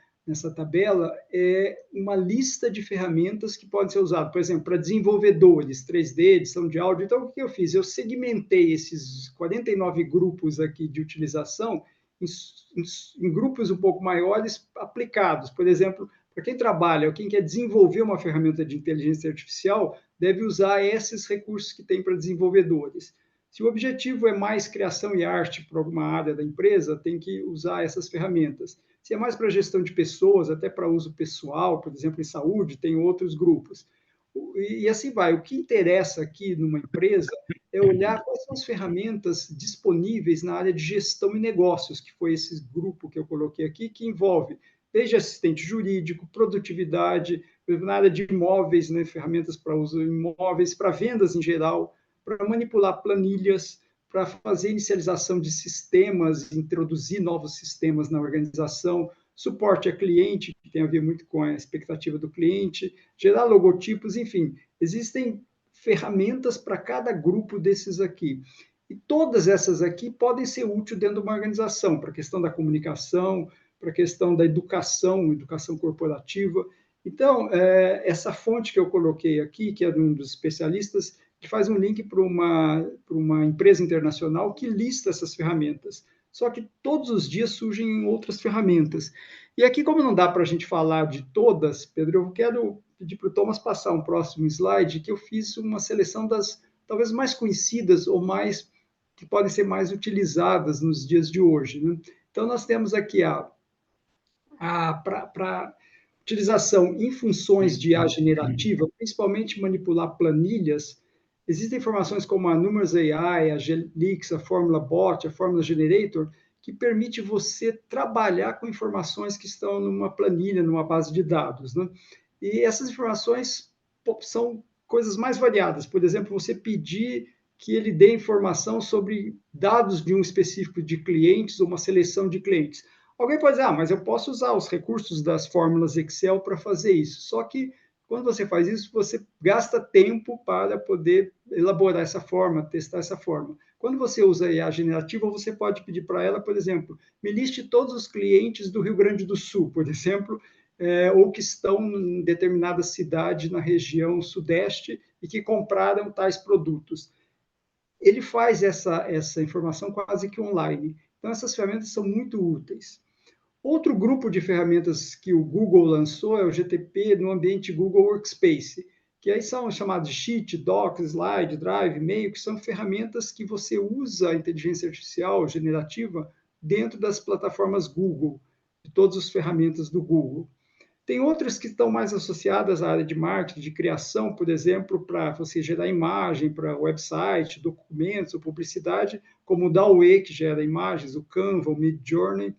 tabela é uma lista de ferramentas que podem ser usadas, por exemplo, para desenvolvedores, 3D, edição de áudio. Então, o que eu fiz? Eu segmentei esses 49 grupos aqui de utilização em grupos um pouco maiores aplicados. Por exemplo, para quem trabalha ou quem quer desenvolver uma ferramenta de inteligência artificial, deve usar esses recursos que tem para desenvolvedores. Se o objetivo é mais criação e arte para alguma área da empresa, tem que usar essas ferramentas. Se é mais para gestão de pessoas, até para uso pessoal, por exemplo, em saúde, tem outros grupos. E assim vai. O que interessa aqui numa empresa é olhar quais são as ferramentas disponíveis na área de gestão e negócios, que foi esse grupo que eu coloquei aqui, que envolve desde assistente jurídico, produtividade, na área de imóveis, né, ferramentas para uso em imóveis, para vendas em geral, para manipular planilhas, para fazer inicialização de sistemas, introduzir novos sistemas na organização, suporte a cliente, que tem a ver muito com a expectativa do cliente, gerar logotipos, enfim, existem ferramentas para cada grupo desses aqui. E todas essas aqui podem ser úteis dentro de uma organização, para a questão da comunicação, para a questão da educação corporativa. Então, essa fonte que eu coloquei aqui, que é de um dos especialistas, que faz um link para uma empresa internacional que lista essas ferramentas. Só que todos os dias surgem outras ferramentas. E aqui, como não dá para a gente falar de todas, Pedro, eu quero pedir para o Thomas passar um próximo slide, que eu fiz uma seleção das talvez mais conhecidas ou mais que podem ser mais utilizadas nos dias de hoje, né? Então, nós temos aqui para utilização em funções de IA generativa, principalmente manipular planilhas, existem informações como a Numbers AI, a Gelix, a Fórmula Bot, a Fórmula Generator, que permite você trabalhar com informações que estão numa planilha, numa base de dados, né? E essas informações são coisas mais variadas. Por exemplo, você pedir que ele dê informação sobre dados de um específico de clientes ou uma seleção de clientes. Alguém pode dizer, mas eu posso usar os recursos das fórmulas Excel para fazer isso. Só que, quando você faz isso, você gasta tempo para poder elaborar essa forma, testar essa forma. Quando você usa a IA generativa, você pode pedir para ela, por exemplo, me liste todos os clientes do Rio Grande do Sul, por exemplo, ou que estão em determinada cidade na região sudeste e que compraram tais produtos. Ele faz essa informação quase que online. Então, essas ferramentas são muito úteis. Outro grupo de ferramentas que o Google lançou é o GTP no ambiente Google Workspace, que aí são chamados de Sheet, Docs, Slide, Drive, Mail, que são ferramentas que você usa a inteligência artificial generativa dentro das plataformas Google, de todas as ferramentas do Google. Tem outras que estão mais associadas à área de marketing, de criação, por exemplo, para você gerar imagem para website, documentos ou publicidade, como o DALL-E, que gera imagens, o Canva, o Midjourney.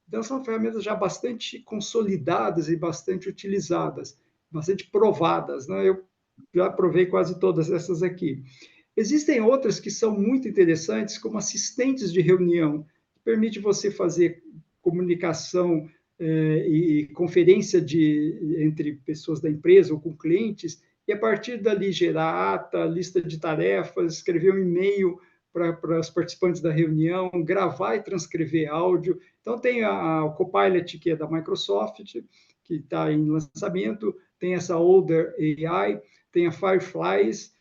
Então, são ferramentas já bastante consolidadas e bastante utilizadas, bastante provadas, né? Eu já provei quase todas essas aqui. Existem outras que são muito interessantes, como assistentes de reunião, que permite você fazer comunicação e conferência entre pessoas da empresa ou com clientes, e a partir dali gerar ata, lista de tarefas, escrever um e-mail para os participantes da reunião, gravar e transcrever áudio. Então, tem o Copilot, que é da Microsoft, que está em lançamento, tem essa Older AI, tem a Fireflies,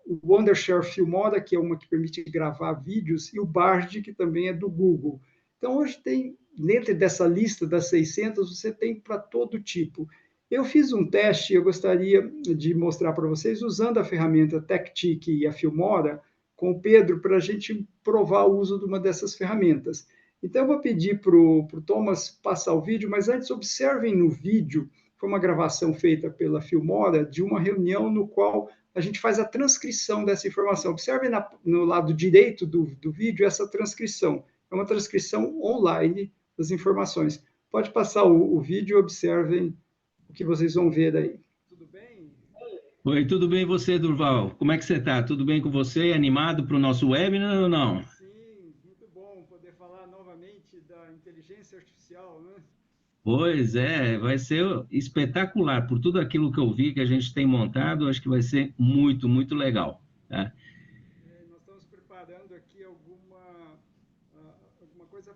o Wondershare Filmora, que é uma que permite gravar vídeos, e o Bard, que também é do Google. Então, hoje tem, dentro dessa lista das 600, você tem para todo tipo. Eu fiz um teste, eu gostaria de mostrar para vocês, usando a ferramenta TechTick e a Filmora, com o Pedro para a gente provar o uso de uma dessas ferramentas. Então, eu vou pedir para o Thomas passar o vídeo, mas antes observem no vídeo, foi uma gravação feita pela Filmora de uma reunião no qual a gente faz a transcrição dessa informação. Observem no lado direito do vídeo essa transcrição. É uma transcrição online das informações. Pode passar o vídeo e observem o que vocês vão ver aí. Tudo bem? Oi, tudo bem e você, Durval? Como é que você está? Tudo bem com você? Animado para o nosso webinar ou não? Sim, muito bom poder falar novamente da inteligência artificial, né? Pois é, vai ser espetacular. Por tudo aquilo que eu vi que a gente tem montado, acho que vai ser muito, muito legal. Tá? Nós estamos preparando aqui alguma coisa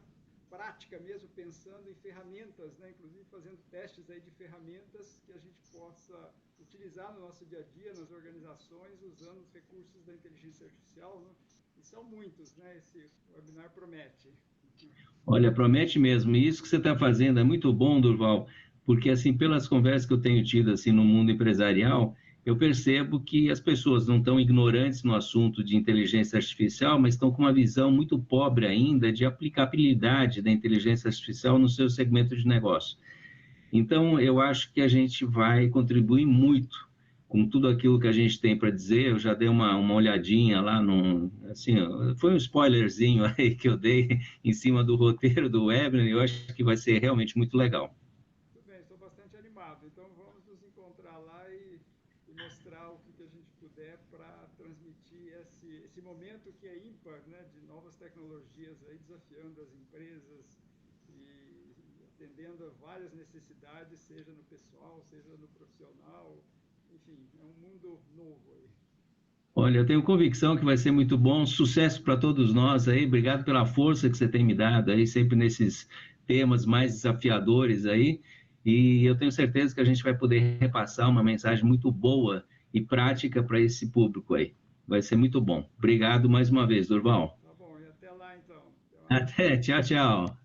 prática mesmo, pensando em ferramentas, né? Inclusive fazendo testes aí de ferramentas que a gente possa utilizar no nosso dia a dia, nas organizações, usando os recursos da inteligência artificial, né? E são muitos, né? Esse webinar promete. Olha, promete mesmo. E isso que você está fazendo é muito bom, Durval, porque assim, pelas conversas que eu tenho tido assim no mundo empresarial, eu percebo que as pessoas não estão ignorantes no assunto de inteligência artificial, mas estão com uma visão muito pobre ainda de aplicabilidade da inteligência artificial no seu segmento de negócio. Então, eu acho que a gente vai contribuir muito com tudo aquilo que a gente tem para dizer. Eu já dei uma olhadinha lá, assim, foi um spoilerzinho aí que eu dei em cima do roteiro do webinar, e eu acho que vai ser realmente muito legal. Muito bem, estou bastante animado. Então, vamos nos encontrar lá e mostrar o que a gente puder para transmitir esse momento que é ímpar, né, de novas tecnologias aí desafiando as empresas e atendendo a várias necessidades, seja no pessoal, seja no profissional. Enfim, é um mundo novo aí. Olha, eu tenho convicção que vai ser muito bom. Sucesso para todos nós aí. Obrigado pela força que você tem me dado aí, sempre nesses temas mais desafiadores aí. E eu tenho certeza que a gente vai poder repassar uma mensagem muito boa e prática para esse público aí. Vai ser muito bom. Obrigado mais uma vez, Durval. Tá bom, e até lá então. Até, tchau, tchau.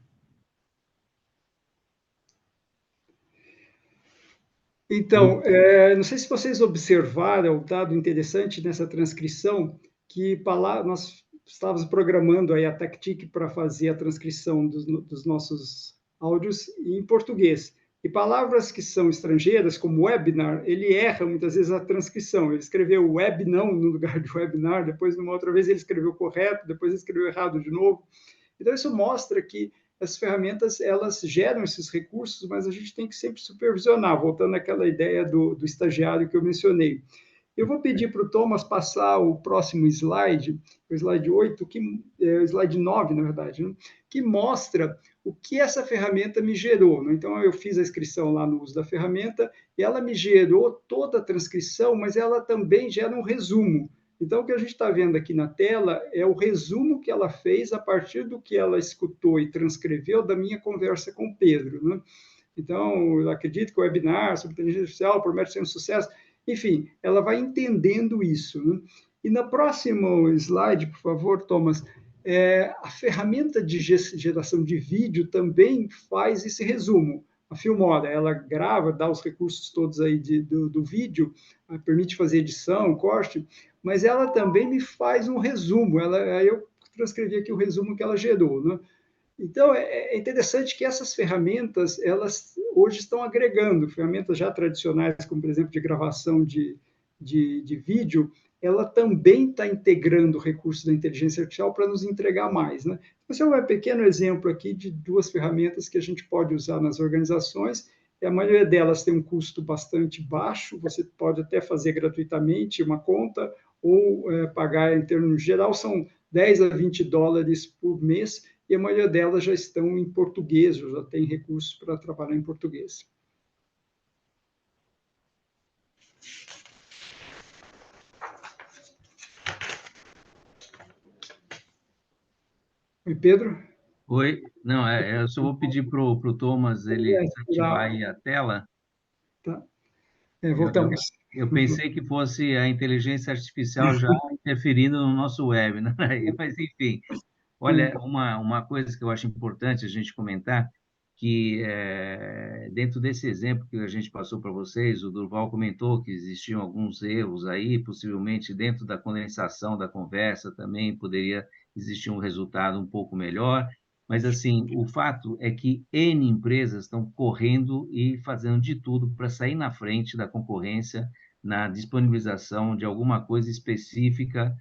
Então, não sei se vocês observaram o dado interessante nessa transcrição, que nós estávamos programando aí a TechTic para fazer a transcrição dos nossos áudios em português. E palavras que são estrangeiras, como webinar, ele erra muitas vezes a transcrição. Ele escreveu web não no lugar de webinar, depois, numa outra vez, ele escreveu correto, depois ele escreveu errado de novo. Então, isso mostra que as ferramentas elas geram esses recursos, mas a gente tem que sempre supervisionar, voltando àquela ideia do estagiário que eu mencionei. Eu vou pedir para o Thomas passar o próximo slide, o slide 8, o slide 9, na verdade, né, que mostra o que essa ferramenta me gerou. Né? Então, eu fiz a inscrição lá no uso da ferramenta e ela me gerou toda a transcrição, mas ela também gera um resumo. Então, o que a gente está vendo aqui na tela é o resumo que ela fez a partir do que ela escutou e transcreveu da minha conversa com o Pedro. Né? Então, eu acredito que o webinar sobre inteligência artificial promete ser um sucesso. Enfim, ela vai entendendo isso. Né? E no próximo slide, por favor, Thomas, a ferramenta de geração de vídeo também faz esse resumo. A Filmora, ela grava, dá os recursos todos aí do vídeo, permite fazer edição, corte, mas ela também me faz um resumo. Eu transcrevi aqui o resumo que ela gerou, né? Então, é interessante que essas ferramentas, elas hoje estão agregando, ferramentas já tradicionais, como, por exemplo, de gravação de vídeo, ela também está integrando recursos da inteligência artificial para nos entregar mais. Né? Esse é um pequeno exemplo aqui de duas ferramentas que a gente pode usar nas organizações, e a maioria delas tem um custo bastante baixo, você pode até fazer gratuitamente uma conta, ou pagar em termos geral, são 10 a 20 dólares por mês, e a maioria delas já estão em português, já tem recursos para trabalhar em português. Oi, Pedro? Oi, não, eu só vou pedir para o Thomas ele ativar aí a tela. Tá. Voltamos. Eu pensei que fosse a inteligência artificial já interferindo no nosso webinar, mas enfim. Olha, uma coisa que eu acho importante a gente comentar, que, dentro desse exemplo que a gente passou para vocês, o Durval comentou que existiam alguns erros aí, possivelmente dentro da condensação da conversa também poderia existir um resultado um pouco melhor, mas, assim, o fato é que N empresas estão correndo e fazendo de tudo para sair na frente da concorrência na disponibilização de alguma coisa específica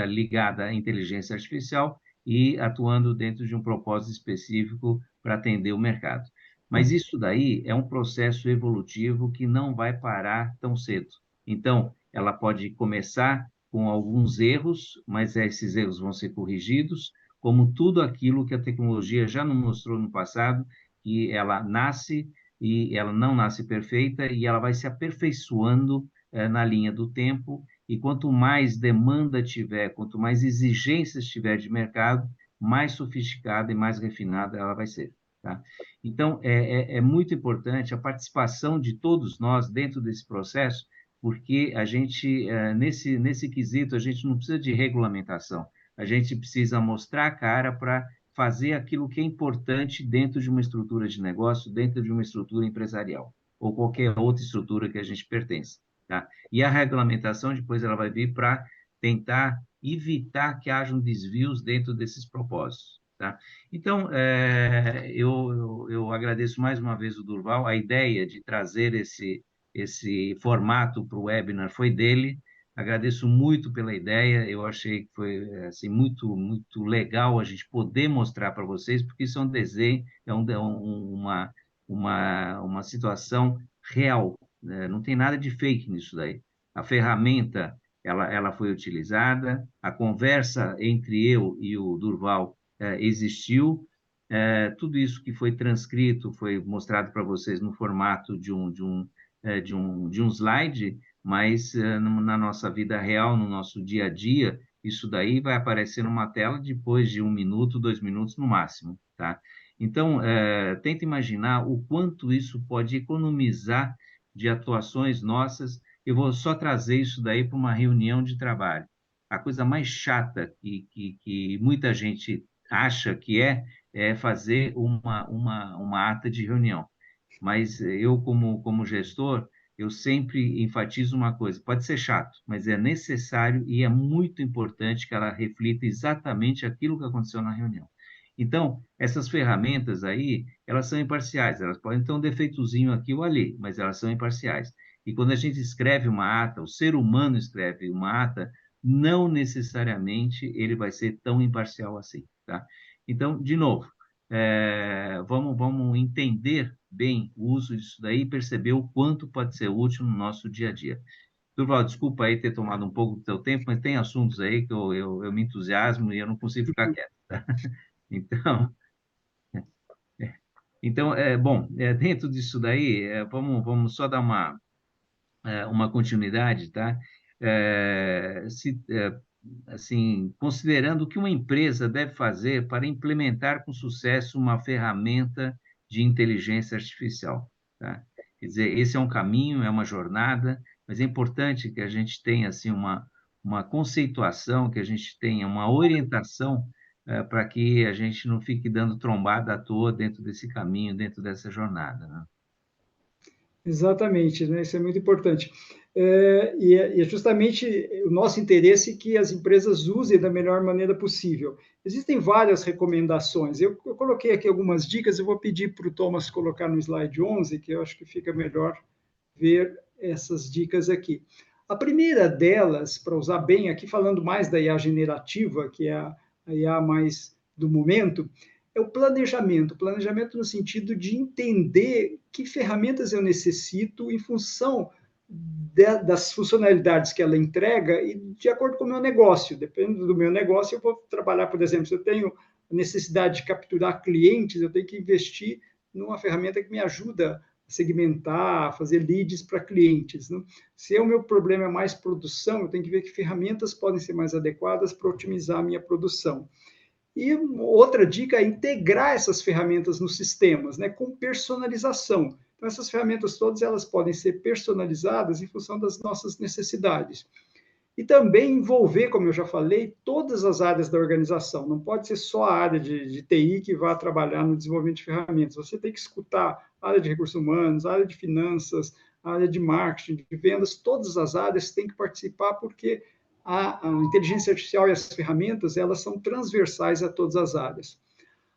ligada à inteligência artificial e atuando dentro de um propósito específico para atender o mercado. Mas isso daí é um processo evolutivo que não vai parar tão cedo. Então, ela pode começar com alguns erros, mas esses erros vão ser corrigidos, como tudo aquilo que a tecnologia já nos mostrou no passado, que ela nasce e ela não nasce perfeita e ela vai se aperfeiçoando na linha do tempo, e quanto mais demanda tiver, quanto mais exigências tiver de mercado, mais sofisticada e mais refinada ela vai ser. Tá? Então, é muito importante a participação de todos nós dentro desse processo, porque a gente, nesse quesito, a gente não precisa de regulamentação, a gente precisa mostrar a cara para fazer aquilo que é importante dentro de uma estrutura de negócio, dentro de uma estrutura empresarial, ou qualquer outra estrutura que a gente pertence. Tá? E a regulamentação, depois, ela vai vir para tentar evitar que hajam desvios dentro desses propósitos. Tá? Então, eu agradeço mais uma vez o Durval, a ideia de trazer esse formato para o webinar foi dele, agradeço muito pela ideia, eu achei que foi assim, muito, muito legal a gente poder mostrar para vocês, porque isso é um desenho, uma situação real, né? Não tem nada de fake nisso daí. A ferramenta, ela foi utilizada, a conversa entre eu e o Durval existiu, tudo isso que foi transcrito foi mostrado para vocês no formato de um slide, mas na nossa vida real, no nosso dia a dia, isso daí vai aparecer numa tela depois de 1 minuto, 2 minutos no máximo, tá? Então, tenta imaginar o quanto isso pode economizar de atuações nossas. Eu vou só trazer isso daí para uma reunião de trabalho. A coisa mais chata que muita gente acha que é fazer uma ata de reunião. Mas eu, como gestor, eu sempre enfatizo uma coisa: pode ser chato, mas é necessário e é muito importante que ela reflita exatamente aquilo que aconteceu na reunião. Então, essas ferramentas aí, elas são imparciais, elas podem ter um defeitozinho aqui ou ali, mas elas são imparciais. E quando a gente escreve uma ata, o ser humano escreve uma ata, não necessariamente ele vai ser tão imparcial assim, tá? Então, de novo, vamos entender bem o uso disso daí e perceber o quanto pode ser útil no nosso dia a dia. Durval, desculpa aí ter tomado um pouco do teu tempo, mas tem assuntos aí que eu me entusiasmo e eu não consigo ficar quieto. Tá? Então, bom, dentro disso daí, vamos só dar uma continuidade, tá? Assim, considerando o que uma empresa deve fazer para implementar com sucesso uma ferramenta de inteligência artificial, tá? Quer dizer, esse é um caminho, é uma jornada, mas é importante que a gente tenha assim uma conceituação, que a gente tenha uma orientação para que a gente não fique dando trombada à toa dentro desse caminho, dentro dessa jornada, né? Exatamente, né? Isso é muito importante. E é justamente o nosso interesse que as empresas usem da melhor maneira possível. Existem várias recomendações. Eu coloquei aqui algumas dicas, eu vou pedir para o Thomas colocar no slide 11, que eu acho que fica melhor ver essas dicas aqui. A primeira delas, para usar bem, aqui falando mais da IA generativa, que é a IA mais do momento, é o planejamento no sentido de entender que ferramentas eu necessito em função das funcionalidades que ela entrega e de acordo com o meu negócio. Dependendo do meu negócio, eu vou trabalhar, por exemplo, se eu tenho necessidade de capturar clientes, eu tenho que investir numa ferramenta que me ajuda a segmentar, a fazer leads para clientes. Né? Se o meu problema é mais produção, eu tenho que ver que ferramentas podem ser mais adequadas para otimizar a minha produção. E outra dica é integrar essas ferramentas nos sistemas, né, com personalização. Então, essas ferramentas todas elas podem ser personalizadas em função das nossas necessidades. e também envolver, como eu já falei, todas as áreas da organização. Não pode ser só a área de TI que vai trabalhar no desenvolvimento de ferramentas. Você tem que escutar a área de recursos humanos, a área de finanças, a área de marketing, de vendas, todas as áreas têm que participar, porque a inteligência artificial e as ferramentas, elas são transversais a todas as áreas.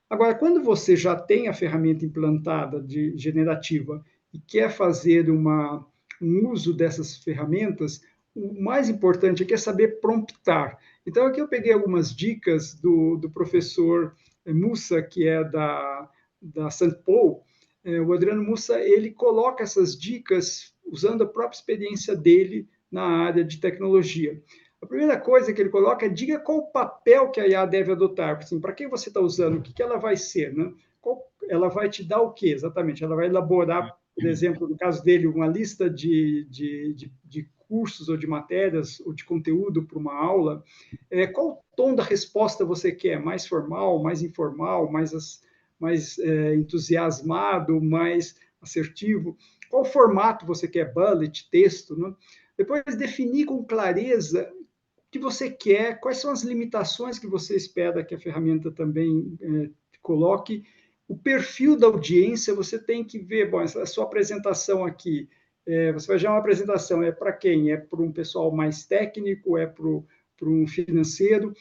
Agora, quando você já tem a ferramenta implantada de generativa e quer fazer um uso dessas ferramentas, o mais importante é saber promptar. Então, aqui eu peguei algumas dicas do professor Mussa, que é da St. Paul. O Adriano Mussa, ele coloca essas dicas usando a própria experiência dele na área de tecnologia. A primeira coisa que ele coloca é: diga qual o papel que a IA deve adotar. Assim, para quem você está usando, o que ela vai ser, né? Ela vai te dar o quê exatamente? Ela vai elaborar, por exemplo, no caso dele, uma lista de cursos ou de matérias ou de conteúdo para uma aula. Qual o tom da resposta você quer? Mais formal, mais informal, mais entusiasmado, mais assertivo? Qual formato você quer? Bullet, texto, né? Depois, definir com clareza o que você quer, quais são as limitações que você espera que a ferramenta também coloque. O perfil da audiência, você tem que ver, bom, essa sua apresentação aqui, você vai gerar uma apresentação, é para quem? É para um pessoal mais técnico, é para um financeiro?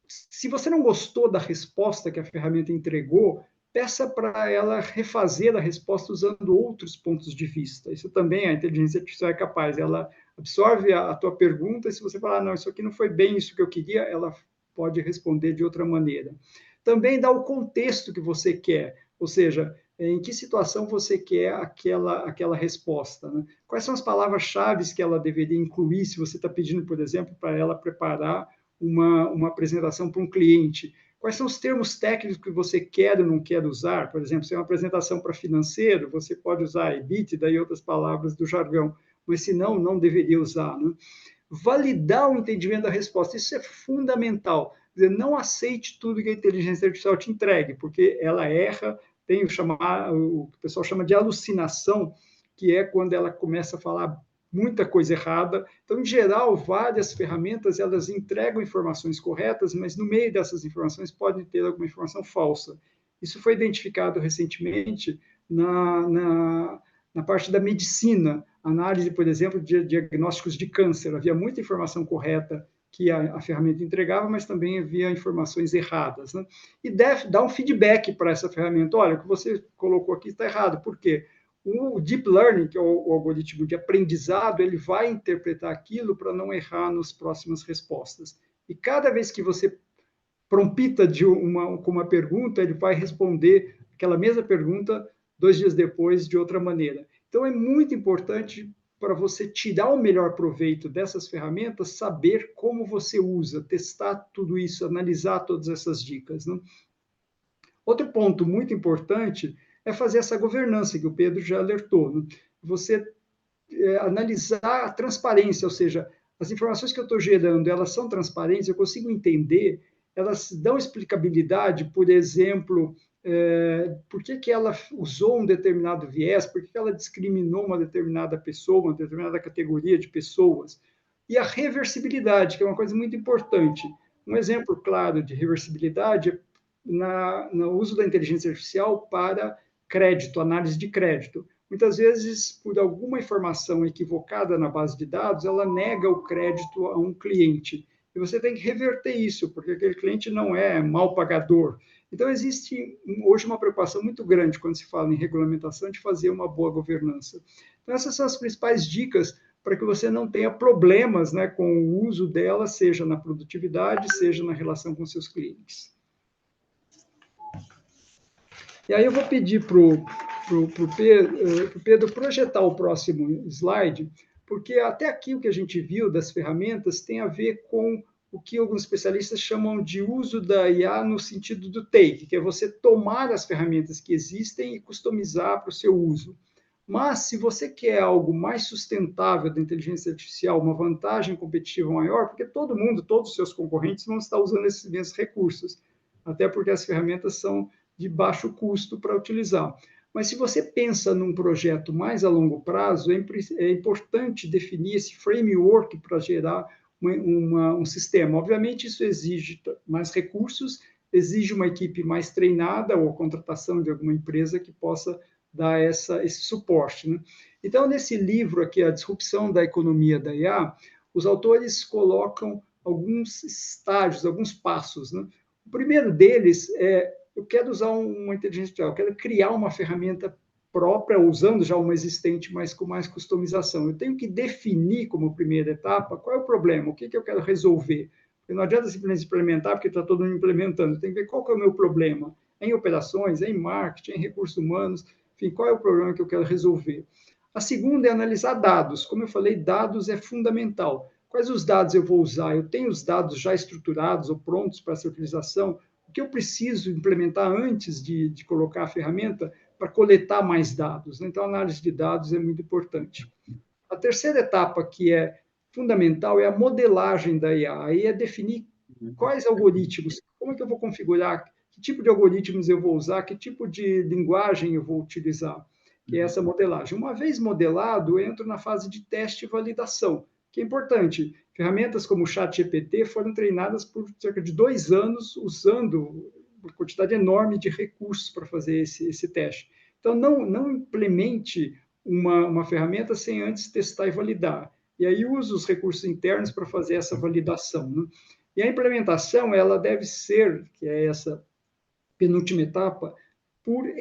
Se você não gostou da resposta que a ferramenta entregou, peça para ela refazer a resposta usando outros pontos de vista. Isso também a inteligência artificial é capaz. Ela absorve a tua pergunta e se você falar, não, isso aqui não foi bem isso que eu queria, ela pode responder de outra maneira. Também dá o contexto que você quer, ou seja, em que situação você quer aquela resposta, né? Quais são as palavras-chave que ela deveria incluir se você está pedindo, por exemplo, para ela preparar uma apresentação para um cliente? Quais são os termos técnicos que você quer ou não quer usar? Por exemplo, se é uma apresentação para financeiro, você pode usar EBITDA e outras palavras do jargão, mas se não, não deveria usar, né? Validar o entendimento da resposta, isso é fundamental. Quer dizer, não aceite tudo que a inteligência artificial te entregue, porque ela erra, tem o que o pessoal chama de alucinação, que é quando ela começa a falar muita coisa errada. Então, em geral, várias ferramentas, elas entregam informações corretas, mas no meio dessas informações pode ter alguma informação falsa. Isso foi identificado recentemente na parte da medicina, análise, por exemplo, de diagnósticos de câncer. Havia muita informação correta que a ferramenta entregava, mas também havia informações erradas, né? E deve dar um feedback para essa ferramenta. Olha, o que você colocou aqui está errado. Por quê? O Deep Learning, que é o algoritmo de aprendizado, ele vai interpretar aquilo para não errar nas próximas respostas. E cada vez que você prompta com uma pergunta, ele vai responder aquela mesma pergunta 2 dias depois de outra maneira. Então, é muito importante para você tirar o melhor proveito dessas ferramentas, saber como você usa, testar tudo isso, analisar todas essas dicas, né? Outro ponto muito importante é fazer essa governança que o Pedro já alertou, né? Você analisar a transparência, ou seja, as informações que eu estou gerando, elas são transparentes, eu consigo entender, elas dão explicabilidade, por exemplo, por que ela usou um determinado viés, por que ela discriminou uma determinada pessoa, uma determinada categoria de pessoas. E a reversibilidade, que é uma coisa muito importante. Um exemplo claro de reversibilidade é no uso da inteligência artificial para crédito, análise de crédito. Muitas vezes, por alguma informação equivocada na base de dados, ela nega o crédito a um cliente. E você tem que reverter isso, porque aquele cliente não é mal pagador. Então, existe hoje uma preocupação muito grande, quando se fala em regulamentação, de fazer uma boa governança. Então, essas são as principais dicas para que você não tenha problemas, né, com o uso dela, seja na produtividade, seja na relação com seus clientes. E aí eu vou pedir para o Pedro projetar o próximo slide, porque até aqui o que a gente viu das ferramentas tem a ver com o que alguns especialistas chamam de uso da IA no sentido do take, que é você tomar as ferramentas que existem e customizar para o seu uso. Mas, se você quer algo mais sustentável da inteligência artificial, uma vantagem competitiva maior, porque todo mundo, todos os seus concorrentes vão estar usando esses mesmos recursos, até porque as ferramentas são de baixo custo para utilizar. Mas se você pensa num projeto mais a longo prazo, é importante definir esse framework para gerar um sistema. Obviamente, isso exige mais recursos, exige uma equipe mais treinada ou a contratação de alguma empresa que possa dar esse suporte. Né? Então, nesse livro aqui, A Disrupção da Economia da IA, os autores colocam alguns estágios, alguns passos. Né? O primeiro deles é, eu quero usar uma inteligência artificial, eu quero criar uma ferramenta própria, usando já uma existente, mas com mais customização. Eu tenho que definir como primeira etapa qual é o problema, o que eu quero resolver. Porque não adianta simplesmente implementar, porque está todo mundo implementando. Tem que ver qual que é o meu problema. Em operações, em marketing, em recursos humanos, enfim, qual é o problema que eu quero resolver. A segunda é analisar dados. Como eu falei, dados é fundamental. Quais os dados eu vou usar? Eu tenho os dados já estruturados ou prontos para essa utilização? O que eu preciso implementar antes de colocar a ferramenta para coletar mais dados? Então, a análise de dados é muito importante. A terceira etapa, que é fundamental, é a modelagem da IA. Aí é definir quais algoritmos, como é que eu vou configurar, que tipo de algoritmos eu vou usar, que tipo de linguagem eu vou utilizar, que é essa modelagem. Uma vez modelado, eu entro na fase de teste e validação, que é importante. Ferramentas como o ChatGPT foram treinadas por cerca de 2 anos, usando uma quantidade enorme de recursos para fazer esse teste. Então, não implemente uma ferramenta sem antes testar e validar. E aí usa os recursos internos para fazer essa validação. Né? E a implementação, ela deve ser, que é essa penúltima etapa, por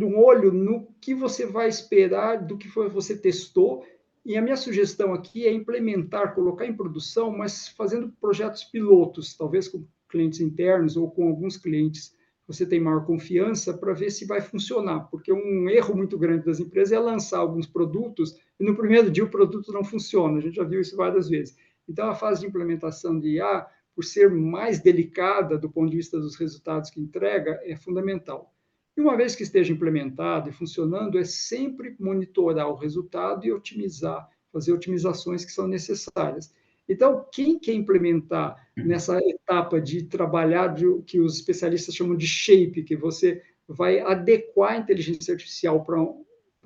um olho no que você vai esperar do que você testou. E a minha sugestão aqui é implementar, colocar em produção, mas fazendo projetos pilotos, talvez com clientes internos ou com alguns clientes você tem maior confiança para ver se vai funcionar, porque um erro muito grande das empresas é lançar alguns produtos e no primeiro dia o produto não funciona, a gente já viu isso várias vezes. Então, a fase de implementação de IA, por ser mais delicada do ponto de vista dos resultados que entrega, é fundamental. E uma vez que esteja implementado e funcionando, é sempre monitorar o resultado e otimizar, fazer otimizações que são necessárias. Então, quem quer implementar nessa etapa de trabalhar, que os especialistas chamam de shape, que você vai adequar a inteligência artificial para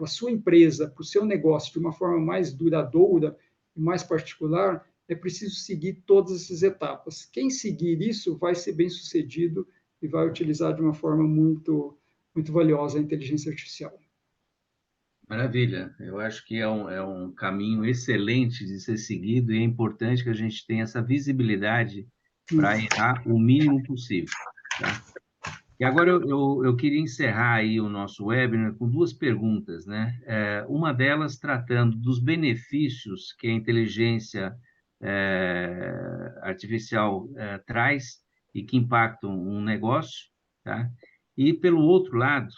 a sua empresa, para o seu negócio, de uma forma mais duradoura e mais particular, é preciso seguir todas essas etapas. Quem seguir isso vai ser bem sucedido e vai utilizar de uma forma muito valiosa a inteligência artificial. Maravilha, eu acho que é um caminho excelente de ser seguido e é importante que a gente tenha essa visibilidade para errar o mínimo possível. Tá? E agora eu queria encerrar aí o nosso webinar com duas perguntas, né? Uma delas tratando dos benefícios que a inteligência artificial traz e que impactam um negócio, tá? E pelo outro lado,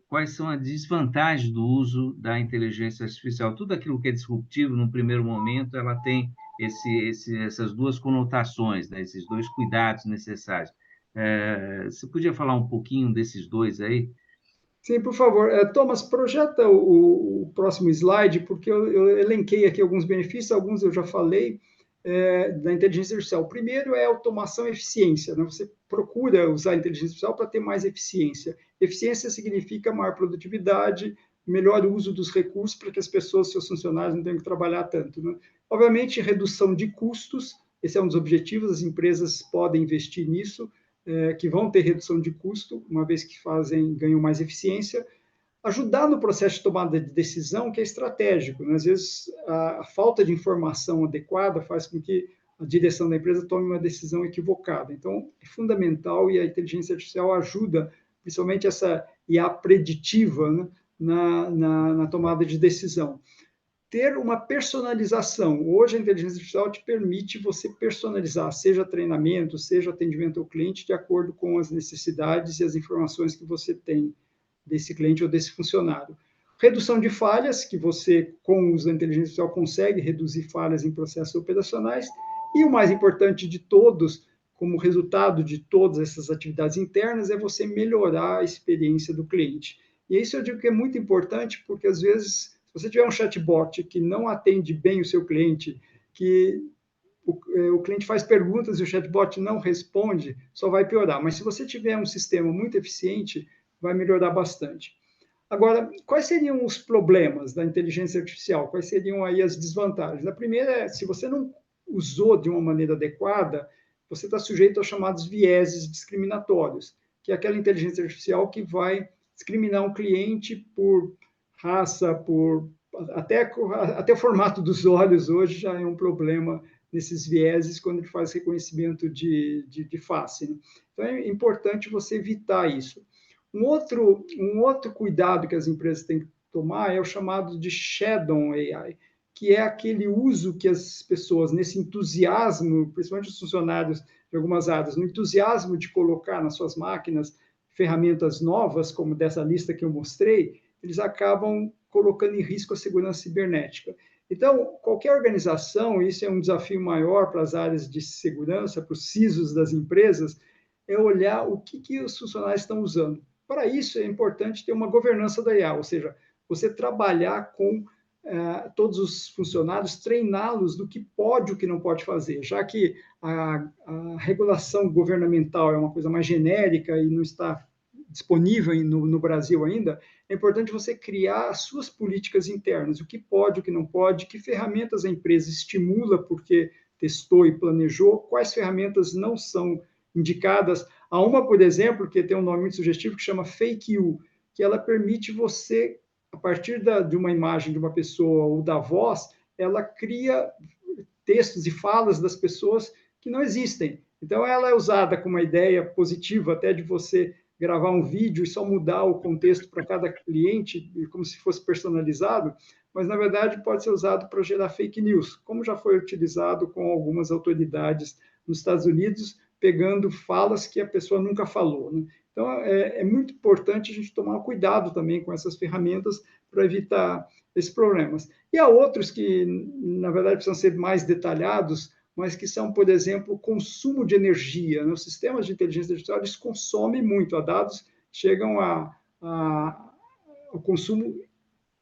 quais são as desvantagens do uso da inteligência artificial. Tudo aquilo que é disruptivo, no primeiro momento, ela tem essas duas conotações, né? Esses dois cuidados necessários. Você podia falar um pouquinho desses dois aí? Sim, por favor. Thomas, projeta o próximo slide, porque eu elenquei aqui alguns benefícios, alguns eu já falei, da inteligência artificial. O primeiro é automação e eficiência. Né? Você procura usar a inteligência artificial para ter mais eficiência. Eficiência significa maior produtividade, melhor uso dos recursos para que as pessoas, seus funcionários, não tenham que trabalhar tanto. Né? Obviamente, redução de custos, esse é um dos objetivos, as empresas podem investir nisso, que vão ter redução de custo, uma vez que ganham mais eficiência, ajudar no processo de tomada de decisão, que é estratégico. Né? Às vezes, a falta de informação adequada faz com que a direção da empresa tome uma decisão equivocada. Então, é fundamental e a inteligência artificial ajuda, principalmente essa IA preditiva, né? na tomada de decisão. Ter uma personalização. Hoje, a inteligência artificial te permite você personalizar, seja treinamento, seja atendimento ao cliente, de acordo com as necessidades e as informações que você tem desse cliente ou desse funcionário. Redução de falhas, que você, com o uso da inteligência artificial, consegue reduzir falhas em processos operacionais. E o mais importante de todos, como resultado de todas essas atividades internas, é você melhorar a experiência do cliente. E isso eu digo que é muito importante, porque às vezes, se você tiver um chatbot que não atende bem o seu cliente, que o cliente faz perguntas e o chatbot não responde, só vai piorar. Mas se você tiver um sistema muito eficiente, vai melhorar bastante. Agora, quais seriam os problemas da inteligência artificial? Quais seriam aí as desvantagens? A primeira é, se você não usou de uma maneira adequada, você está sujeito aos chamados vieses discriminatórios, que é aquela inteligência artificial que vai discriminar um cliente por raça, por até o formato dos olhos hoje já é um problema nesses vieses quando ele faz reconhecimento de face. Né? Então é importante você evitar isso. Um outro cuidado que as empresas têm que tomar é o chamado de Shadow AI, que é aquele uso que as pessoas, nesse entusiasmo, principalmente os funcionários de algumas áreas, no entusiasmo de colocar nas suas máquinas ferramentas novas, como dessa lista que eu mostrei, eles acabam colocando em risco a segurança cibernética. Então, qualquer organização, isso é um desafio maior para as áreas de segurança, para os CISOs das empresas, é olhar o que os funcionários estão usando. Para isso, é importante ter uma governança da IA, ou seja, você trabalhar com todos os funcionários, treiná-los do que pode e o que não pode fazer, já que a regulação governamental é uma coisa mais genérica e não está disponível no Brasil ainda, é importante você criar as suas políticas internas, o que pode, o que não pode, que ferramentas a empresa estimula porque testou e planejou, quais ferramentas não são indicadas. Há uma, por exemplo, que tem um nome muito sugestivo, que chama Fake You, que ela permite você, a partir de uma imagem de uma pessoa ou da voz, ela cria textos e falas das pessoas que não existem. Então, ela é usada com uma ideia positiva, até de você gravar um vídeo e só mudar o contexto para cada cliente, como se fosse personalizado, mas, na verdade, pode ser usado para gerar fake news, como já foi utilizado com algumas autoridades nos Estados Unidos, pegando falas que a pessoa nunca falou. Né? Então, é muito importante a gente tomar cuidado também com essas ferramentas para evitar esses problemas. E há outros que, na verdade, precisam ser mais detalhados, mas que são, por exemplo, o consumo de energia. Né? Os sistemas de inteligência artificial eles consomem muito. Há dados chegam ao consumo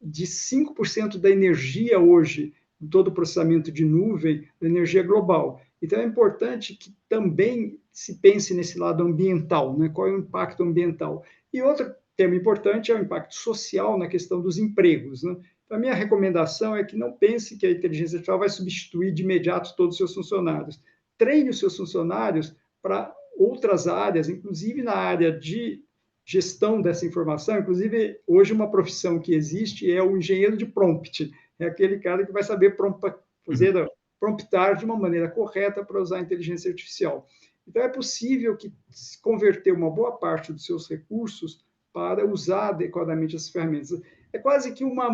de 5% da energia hoje, em todo o processamento de nuvem, da energia global. Então, é importante que também se pense nesse lado ambiental, né? Qual é o impacto ambiental. E outro tema importante é o impacto social na questão dos empregos. Né? Então, a minha recomendação é que não pense que a inteligência artificial vai substituir de imediato todos os seus funcionários. Treine os seus funcionários para outras áreas, inclusive na área de gestão dessa informação. Inclusive, hoje uma profissão que existe é o engenheiro de prompt. É aquele cara que vai saber promptar de uma maneira correta para usar a inteligência artificial. Então, é possível que converter uma boa parte dos seus recursos para usar adequadamente essas ferramentas. É quase que uma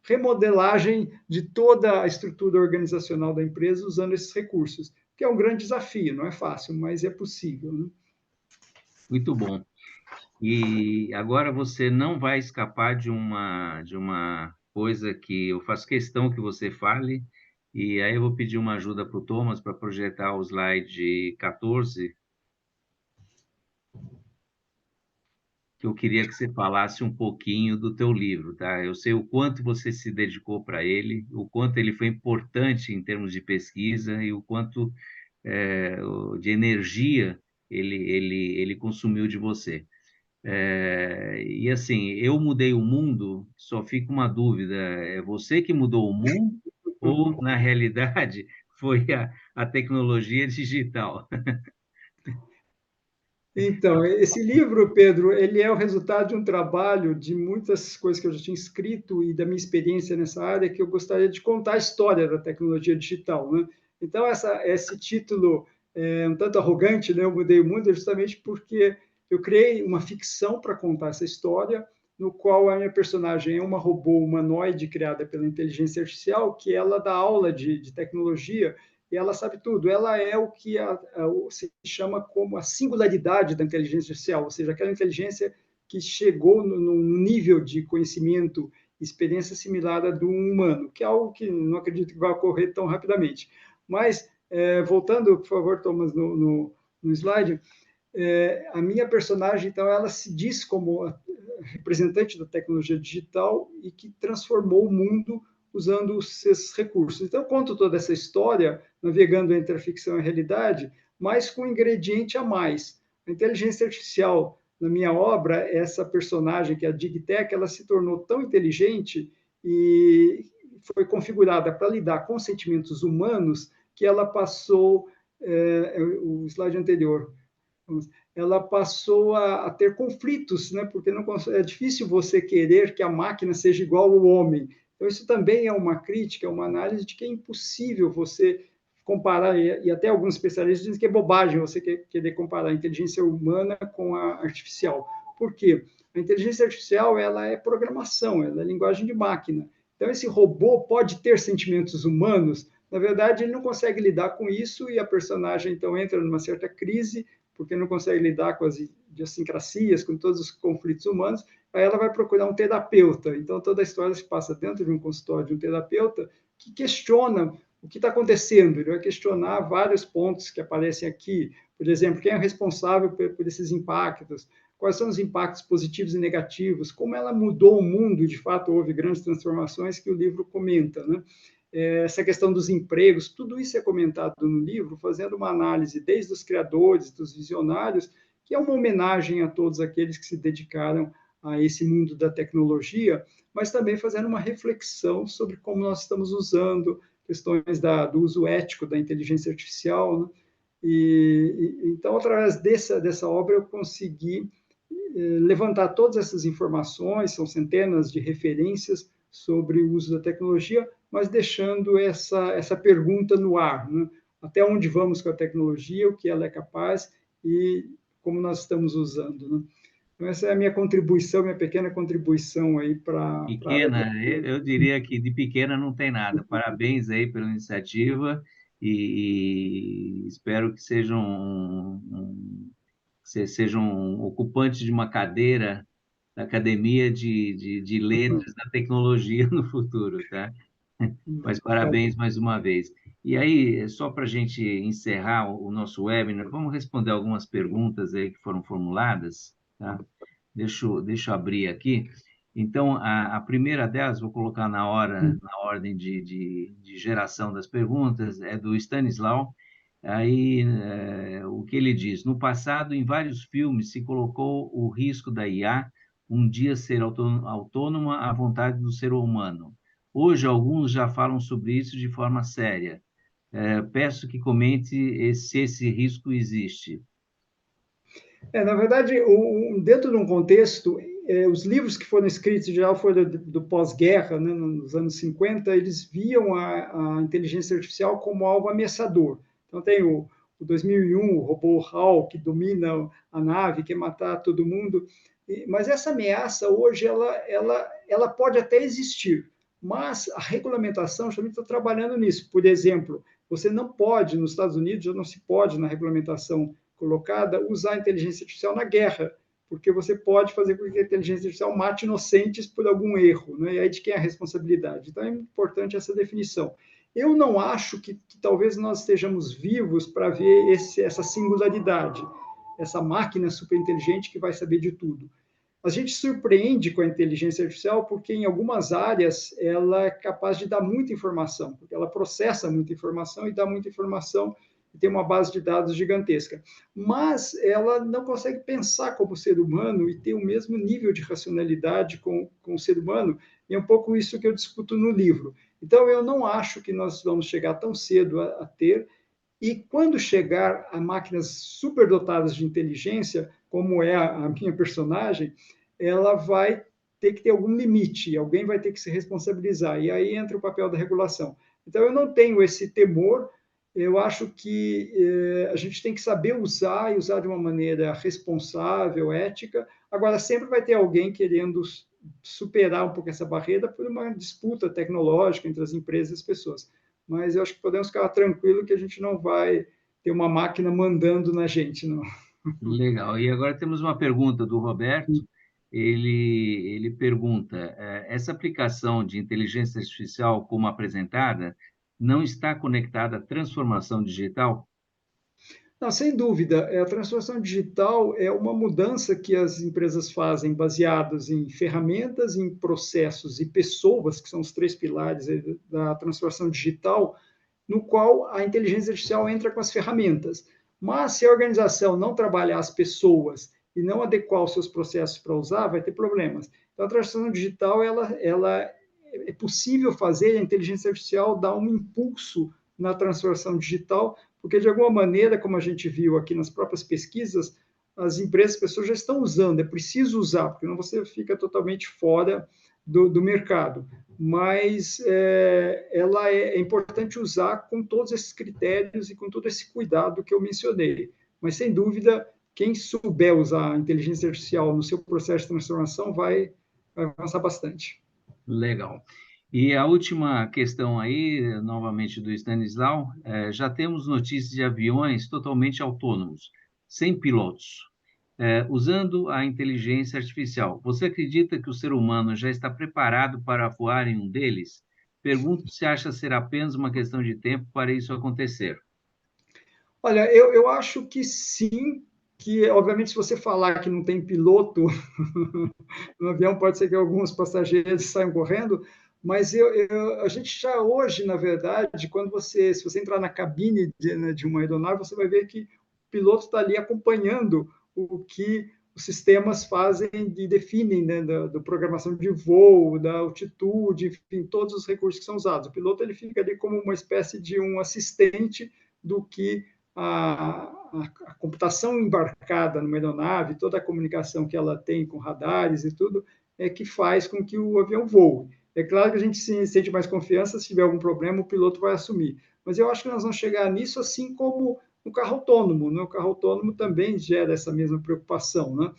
remodelagem de toda a estrutura organizacional da empresa usando esses recursos, que é um grande desafio, não é fácil, mas é possível. Né? Muito bom. E agora você não vai escapar de uma coisa que eu faço questão que você fale, e aí eu vou pedir uma ajuda para o Thomas para projetar o slide 14, que eu queria que você falasse um pouquinho do teu livro, tá? Eu sei o quanto você se dedicou para ele, o quanto ele foi importante em termos de pesquisa e o quanto de energia ele consumiu de você. E assim, eu mudei o mundo, só fica uma dúvida, é você que mudou o mundo ou, na realidade, foi a tecnologia digital? Então, esse livro, Pedro, ele é o resultado de um trabalho de muitas coisas que eu já tinha escrito e da minha experiência nessa área, que eu gostaria de contar a história da tecnologia digital. Né? Então, esse título é um tanto arrogante, né? Eu mudei o mundo, é justamente porque eu criei uma ficção para contar essa história, no qual a minha personagem é uma robô humanoide criada pela inteligência artificial, que ela dá aula de tecnologia e ela sabe tudo. Ela é o que se chama como a singularidade da inteligência artificial, ou seja, aquela inteligência que chegou no nível de conhecimento e experiência similar a do humano, que é algo que não acredito que vai ocorrer tão rapidamente. Mas, voltando, por favor, Thomas, no slide, a minha personagem, então, ela se diz como representante da tecnologia digital e que transformou o mundo usando esses recursos. Então, eu conto toda essa história, navegando entre a ficção e a realidade, mas com um ingrediente a mais. A inteligência artificial, na minha obra, essa personagem, que é a DigTech, ela se tornou tão inteligente e foi configurada para lidar com sentimentos humanos que ela passou, o slide anterior, ela passou a ter conflitos, né? Porque não, é difícil você querer que a máquina seja igual ao homem. Então, isso também é uma crítica, é uma análise de que é impossível você comparar, e até alguns especialistas dizem que é bobagem você querer comparar a inteligência humana com a artificial. Por quê? A inteligência artificial ela é programação, ela é linguagem de máquina. Então, esse robô pode ter sentimentos humanos, na verdade, ele não consegue lidar com isso e a personagem, então, entra numa certa crise porque não consegue lidar com as idiosincrasias, com todos os conflitos humanos, aí ela vai procurar um terapeuta. Então, toda a história se passa dentro de um consultório de um terapeuta que questiona o que está acontecendo. Ele vai questionar vários pontos que aparecem aqui. Por exemplo, quem é o responsável por esses impactos? Quais são os impactos positivos e negativos? Como ela mudou o mundo? De fato, houve grandes transformações que o livro comenta, né? Essa questão dos empregos, tudo isso é comentado no livro, fazendo uma análise desde os criadores, dos visionários, que é uma homenagem a todos aqueles que se dedicaram a esse mundo da tecnologia, mas também fazendo uma reflexão sobre como nós estamos usando questões do uso ético da inteligência artificial, né? Então, através dessa obra, eu consegui levantar todas essas informações, são centenas de referências sobre o uso da tecnologia, mas deixando essa pergunta no ar, né? Até onde vamos com a tecnologia, o que ela é capaz e como nós estamos usando, né? Então, essa é a minha contribuição, minha pequena contribuição aí para... Pequena, eu diria que de pequena não tem nada. Parabéns aí pela iniciativa e espero que seja um ocupante de uma cadeira da Academia de Letras da Tecnologia no futuro, tá? Mas parabéns mais uma vez. E aí, só para a gente encerrar o nosso webinar, vamos responder algumas perguntas aí que foram formuladas, tá? Deixa eu abrir aqui. Então, a primeira delas, vou colocar na ordem de geração das perguntas, é do Stanislau. Aí, o que ele diz? No passado, em vários filmes, se colocou o risco da IA um dia ser autônoma à vontade do ser humano. Hoje, alguns já falam sobre isso de forma séria. Peço que comente se esse risco existe. Na verdade, dentro de um contexto, os livros que foram escritos, em geral, foram do pós-guerra, né, nos anos 50, eles viam a inteligência artificial como algo ameaçador. Então, tem o 2001, o robô HAL, que domina a nave, quer matar todo mundo. Mas essa ameaça, hoje, ela pode até existir, mas a regulamentação também está trabalhando nisso. Por exemplo, você não pode, nos Estados Unidos, já não se pode, na regulamentação colocada, usar a inteligência artificial na guerra, porque você pode fazer com que a inteligência artificial mate inocentes por algum erro, né? E aí de quem é a responsabilidade? Então é importante essa definição. Eu não acho que talvez nós estejamos vivos para ver essa singularidade, essa máquina superinteligente que vai saber de tudo. A gente surpreende com a inteligência artificial porque, em algumas áreas, ela é capaz de dar muita informação, porque ela processa muita informação e dá muita informação e tem uma base de dados gigantesca. Mas ela não consegue pensar como ser humano e ter o mesmo nível de racionalidade com o ser humano, e é um pouco isso que eu discuto no livro. Então, eu não acho que nós vamos chegar tão cedo a ter, e quando chegar a máquinas superdotadas de inteligência, como é a minha personagem, ela vai ter que ter algum limite, alguém vai ter que se responsabilizar, e aí entra o papel da regulação. Então, eu não tenho esse temor, eu acho que a gente tem que saber usar e usar de uma maneira responsável, ética. Agora, sempre vai ter alguém querendo superar um pouco essa barreira por uma disputa tecnológica entre as empresas e as pessoas. Mas eu acho que podemos ficar tranquilo que a gente não vai ter uma máquina mandando na gente, não. Legal. E agora temos uma pergunta do Roberto. Ele pergunta: essa aplicação de inteligência artificial, como apresentada, não está conectada à transformação digital? Não, sem dúvida, a transformação digital é uma mudança que as empresas fazem baseadas em ferramentas, em processos e pessoas, que são os três pilares da transformação digital, no qual a inteligência artificial entra com as ferramentas. Mas se a organização não trabalhar as pessoas e não adequar os seus processos para usar, vai ter problemas. Então, a transformação digital ela é possível fazer, a inteligência artificial dá um impulso na transformação digital, porque de alguma maneira, como a gente viu aqui nas próprias pesquisas, as empresas, as pessoas já estão usando, é preciso usar, porque não você fica totalmente fora do mercado. Mas é importante usar com todos esses critérios e com todo esse cuidado que eu mencionei. Mas, sem dúvida, quem souber usar a inteligência artificial no seu processo de transformação vai avançar bastante. Legal. E a última questão aí, novamente do Stanislau, já temos notícias de aviões totalmente autônomos, sem pilotos, usando a inteligência artificial. Você acredita que o ser humano já está preparado para voar em um deles? Pergunto se acha ser apenas uma questão de tempo para isso acontecer. Olha, eu acho que sim, que obviamente se você falar que não tem piloto no avião, pode ser que alguns passageiros saiam correndo, mas a gente já hoje, na verdade, se você entrar na cabine de uma aeronave, você vai ver que o piloto está ali acompanhando o que os sistemas fazem e definem, né, da programação de voo, da altitude, enfim, todos os recursos que são usados. O piloto ele fica ali como uma espécie de um assistente do que a computação embarcada numa aeronave, toda a comunicação que ela tem com radares e tudo, é que faz com que o avião voe. É claro que a gente se sente mais confiança, se tiver algum problema, o piloto vai assumir. Mas eu acho que nós vamos chegar nisso assim como no carro autônomo. Né? O carro autônomo também gera essa mesma preocupação. Né?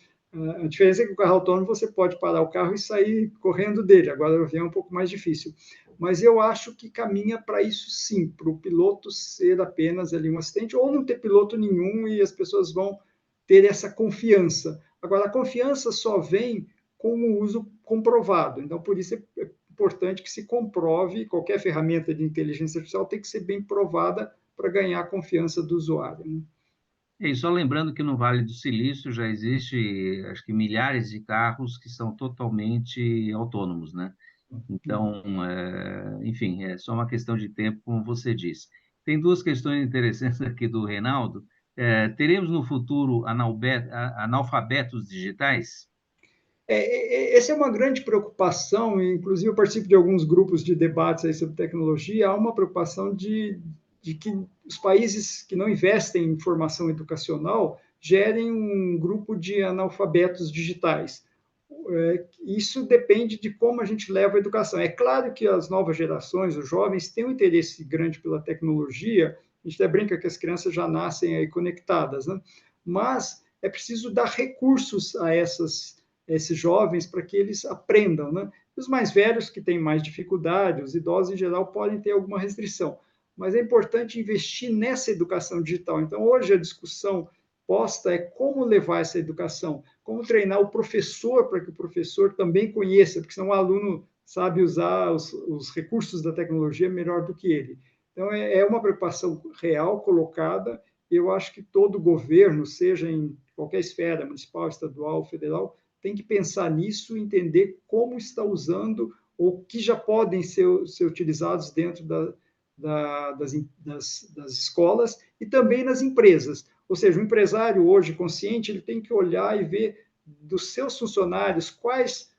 A diferença é que o carro autônomo você pode parar o carro e sair correndo dele. Agora o avião é um pouco mais difícil. Mas eu acho que caminha para isso sim, para o piloto ser apenas ali um assistente, ou não ter piloto nenhum e as pessoas vão ter essa confiança. Agora, a confiança só vem com o uso comprovado. Então, por isso é importante que se comprove, qualquer ferramenta de inteligência artificial tem que ser bem provada para ganhar a confiança do usuário. Né? E só lembrando que no Vale do Silício já existe, acho que milhares de carros que são totalmente autônomos, né? Então, enfim, é só uma questão de tempo, como você disse. Tem duas questões interessantes aqui do Reinaldo. Teremos no futuro analfabetos digitais? Essa é uma grande preocupação, inclusive eu participo de alguns grupos de debates aí sobre tecnologia, há uma preocupação de que os países que não investem em formação educacional gerem um grupo de analfabetos digitais. Isso depende de como a gente leva a educação. É claro que as novas gerações, os jovens, têm um interesse grande pela tecnologia, a gente até brinca que as crianças já nascem aí conectadas, né? Mas é preciso dar recursos a esses jovens para que eles aprendam, né? Os mais velhos que têm mais dificuldade, os idosos em geral podem ter alguma restrição, mas é importante investir nessa educação digital. Então, hoje a discussão posta é como levar essa educação, como treinar o professor para que o professor também conheça, porque senão o aluno sabe usar os recursos da tecnologia melhor do que ele. Então, é uma preocupação real colocada, e eu acho que todo governo, seja em qualquer esfera, municipal, estadual, federal, tem que pensar nisso, entender como está usando ou que já podem ser utilizados dentro das escolas e também nas empresas. Ou seja, o empresário hoje consciente ele tem que olhar e ver dos seus funcionários quais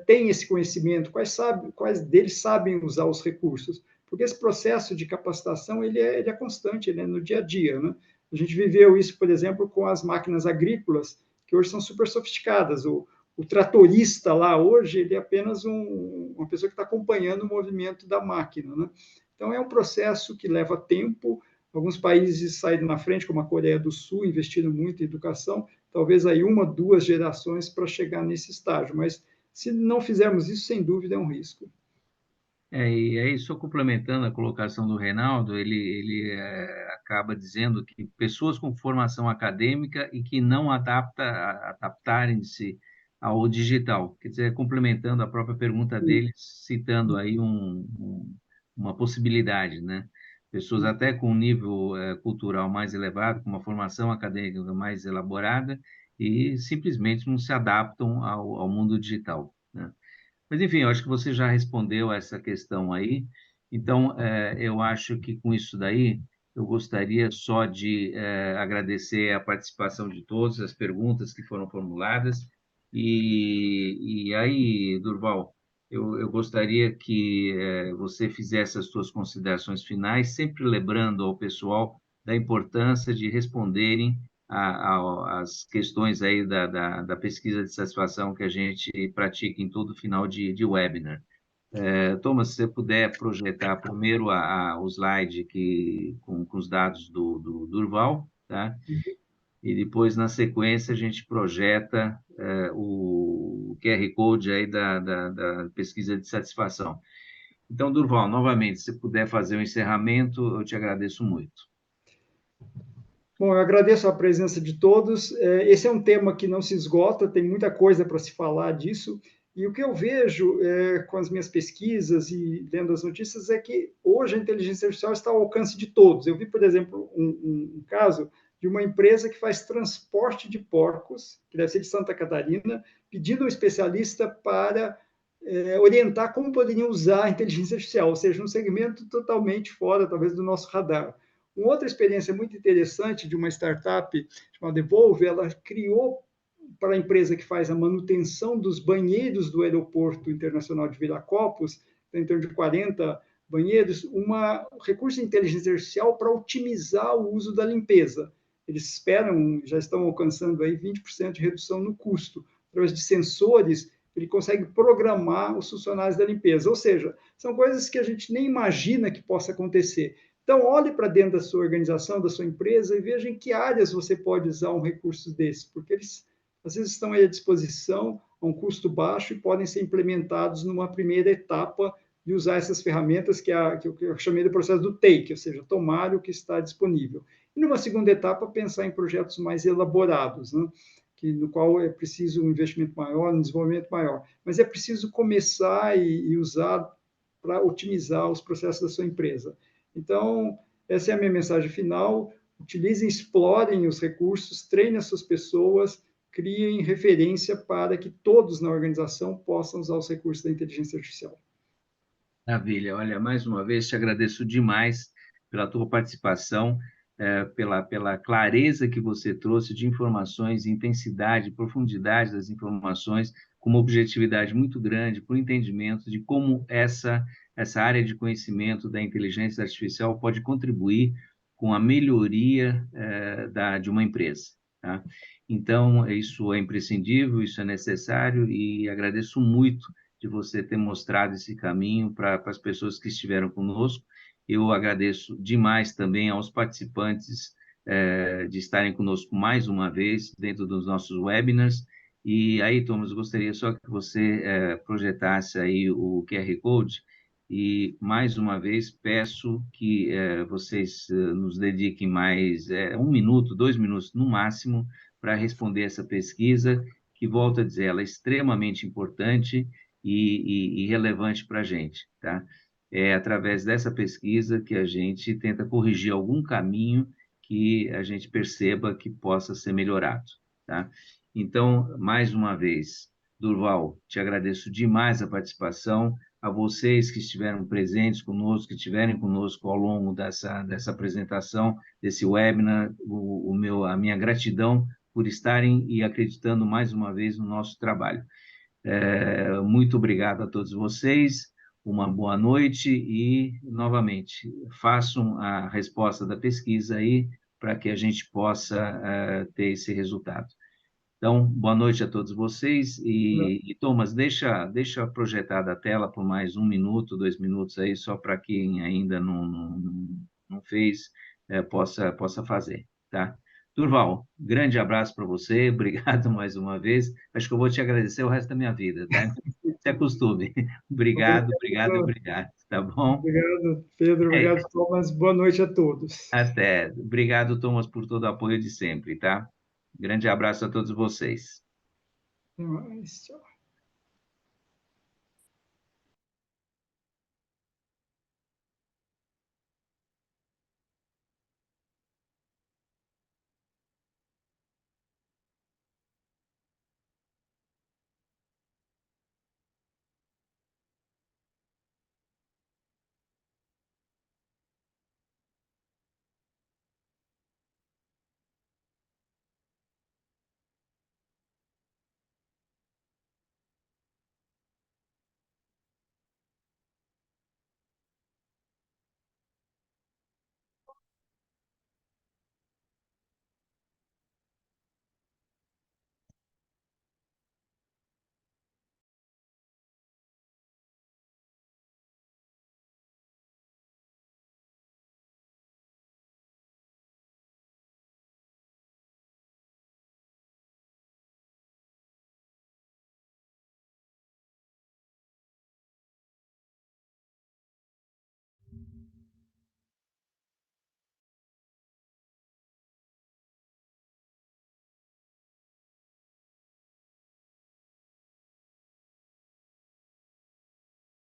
têm esse conhecimento, quais deles sabem usar os recursos, porque esse processo de capacitação ele é constante, ele é no dia a dia, né? A gente viveu isso, por exemplo, com as máquinas agrícolas, que hoje são super sofisticadas. O tratorista lá hoje ele é apenas uma pessoa que está acompanhando o movimento da máquina, né? Então é um processo que leva tempo. Alguns países saíram na frente, como a Coreia do Sul, investiram muito em educação, talvez aí uma, duas gerações para chegar nesse estágio, mas se não fizermos isso, sem dúvida é um risco. E aí, só complementando a colocação do Reinaldo, ele acaba dizendo que pessoas com formação acadêmica e que não adaptarem-se ao digital, quer dizer, complementando a própria pergunta dele, citando aí uma possibilidade, né? pessoas até com um nível cultural mais elevado, com uma formação acadêmica mais elaborada, e simplesmente não se adaptam ao mundo digital, né? Mas, enfim, eu acho que você já respondeu essa questão aí. Então, eu acho que com isso daí, eu gostaria só de agradecer a participação de todos, as perguntas que foram formuladas. E aí, Durval, eu gostaria que você fizesse as suas considerações finais, sempre lembrando ao pessoal da importância de responderem as questões aí da pesquisa de satisfação que a gente pratica em todo final de webinar. Thomas, se você puder projetar primeiro o slide com os dados do Durval, tá? E depois, na sequência, a gente projeta o QR Code aí da pesquisa de satisfação. Então, Durval, novamente, se puder fazer o encerramento, eu te agradeço muito. Bom, eu agradeço a presença de todos. Esse é um tema que não se esgota, tem muita coisa para se falar disso. E o que eu vejo com as minhas pesquisas e lendo as notícias é que hoje a inteligência artificial está ao alcance de todos. Eu vi, por exemplo, um caso de uma empresa que faz transporte de porcos, que deve ser de Santa Catarina, pedindo um especialista para orientar como poderiam usar a inteligência artificial, ou seja, um segmento totalmente fora, talvez, do nosso radar. Uma outra experiência muito interessante de uma startup chamada Evolve, ela criou para a empresa que faz a manutenção dos banheiros do Aeroporto Internacional de Viracopos, em torno de 40 banheiros, um recurso de inteligência artificial para otimizar o uso da limpeza. Eles esperam, já estão alcançando aí 20% de redução no custo. Através de sensores, ele consegue programar os funcionários da limpeza. Ou seja, são coisas que a gente nem imagina que possa acontecer. Então, olhe para dentro da sua organização, da sua empresa e veja em que áreas você pode usar um recurso desse, porque eles às vezes estão aí à disposição a um custo baixo e podem ser implementados numa primeira etapa de usar essas ferramentas que eu chamei do processo do take, ou seja, tomar o que está disponível. E numa segunda etapa, pensar em projetos mais elaborados, né? No qual é preciso um investimento maior, um desenvolvimento maior. Mas é preciso começar e usar para otimizar os processos da sua empresa. Então, essa é a minha mensagem final. Utilizem, explorem os recursos, treinem as suas pessoas, criem referência para que todos na organização possam usar os recursos da inteligência artificial. Maravilha. Olha, mais uma vez te agradeço demais pela tua participação, pela clareza que você trouxe de informações, intensidade, profundidade das informações, com uma objetividade muito grande para o entendimento de como essa área de conhecimento da inteligência artificial pode contribuir com a melhoria de uma empresa, tá? Então, isso é imprescindível, isso é necessário e agradeço muito de você ter mostrado esse caminho para as pessoas que estiveram conosco. Eu agradeço demais também aos participantes de estarem conosco mais uma vez dentro dos nossos webinars. E aí, Thomas, gostaria só que você projetasse aí o QR Code e, mais uma vez, peço que vocês nos dediquem mais 1 minuto, 2 minutos no máximo para responder essa pesquisa, que, volto a dizer, ela é extremamente importante e relevante para a gente, tá? É através dessa pesquisa que a gente tenta corrigir algum caminho que a gente perceba que possa ser melhorado, tá? Então, mais uma vez, Durval, te agradeço demais a participação, a vocês que estiveram presentes conosco, que estiverem conosco ao longo dessa apresentação, desse webinar, a minha gratidão por estarem e acreditando mais uma vez no nosso trabalho. Muito obrigado a todos vocês, uma boa noite e, novamente, façam a resposta da pesquisa aí para que a gente possa ter esse resultado. Então, boa noite a todos vocês e Thomas, deixa projetada a tela por mais 1 minuto, 2 minutos aí, só para quem ainda não fez, possa fazer, tá? Durval, grande abraço para você, obrigado mais uma vez. Acho que eu vou te agradecer o resto da minha vida, tá? Se acostume. Obrigado, tá bom? Obrigado, Pedro. Obrigado, Thomas. Boa noite a todos. Até. Obrigado, Thomas, por todo o apoio de sempre, tá? Grande abraço a todos vocês. Até mais. Tchau.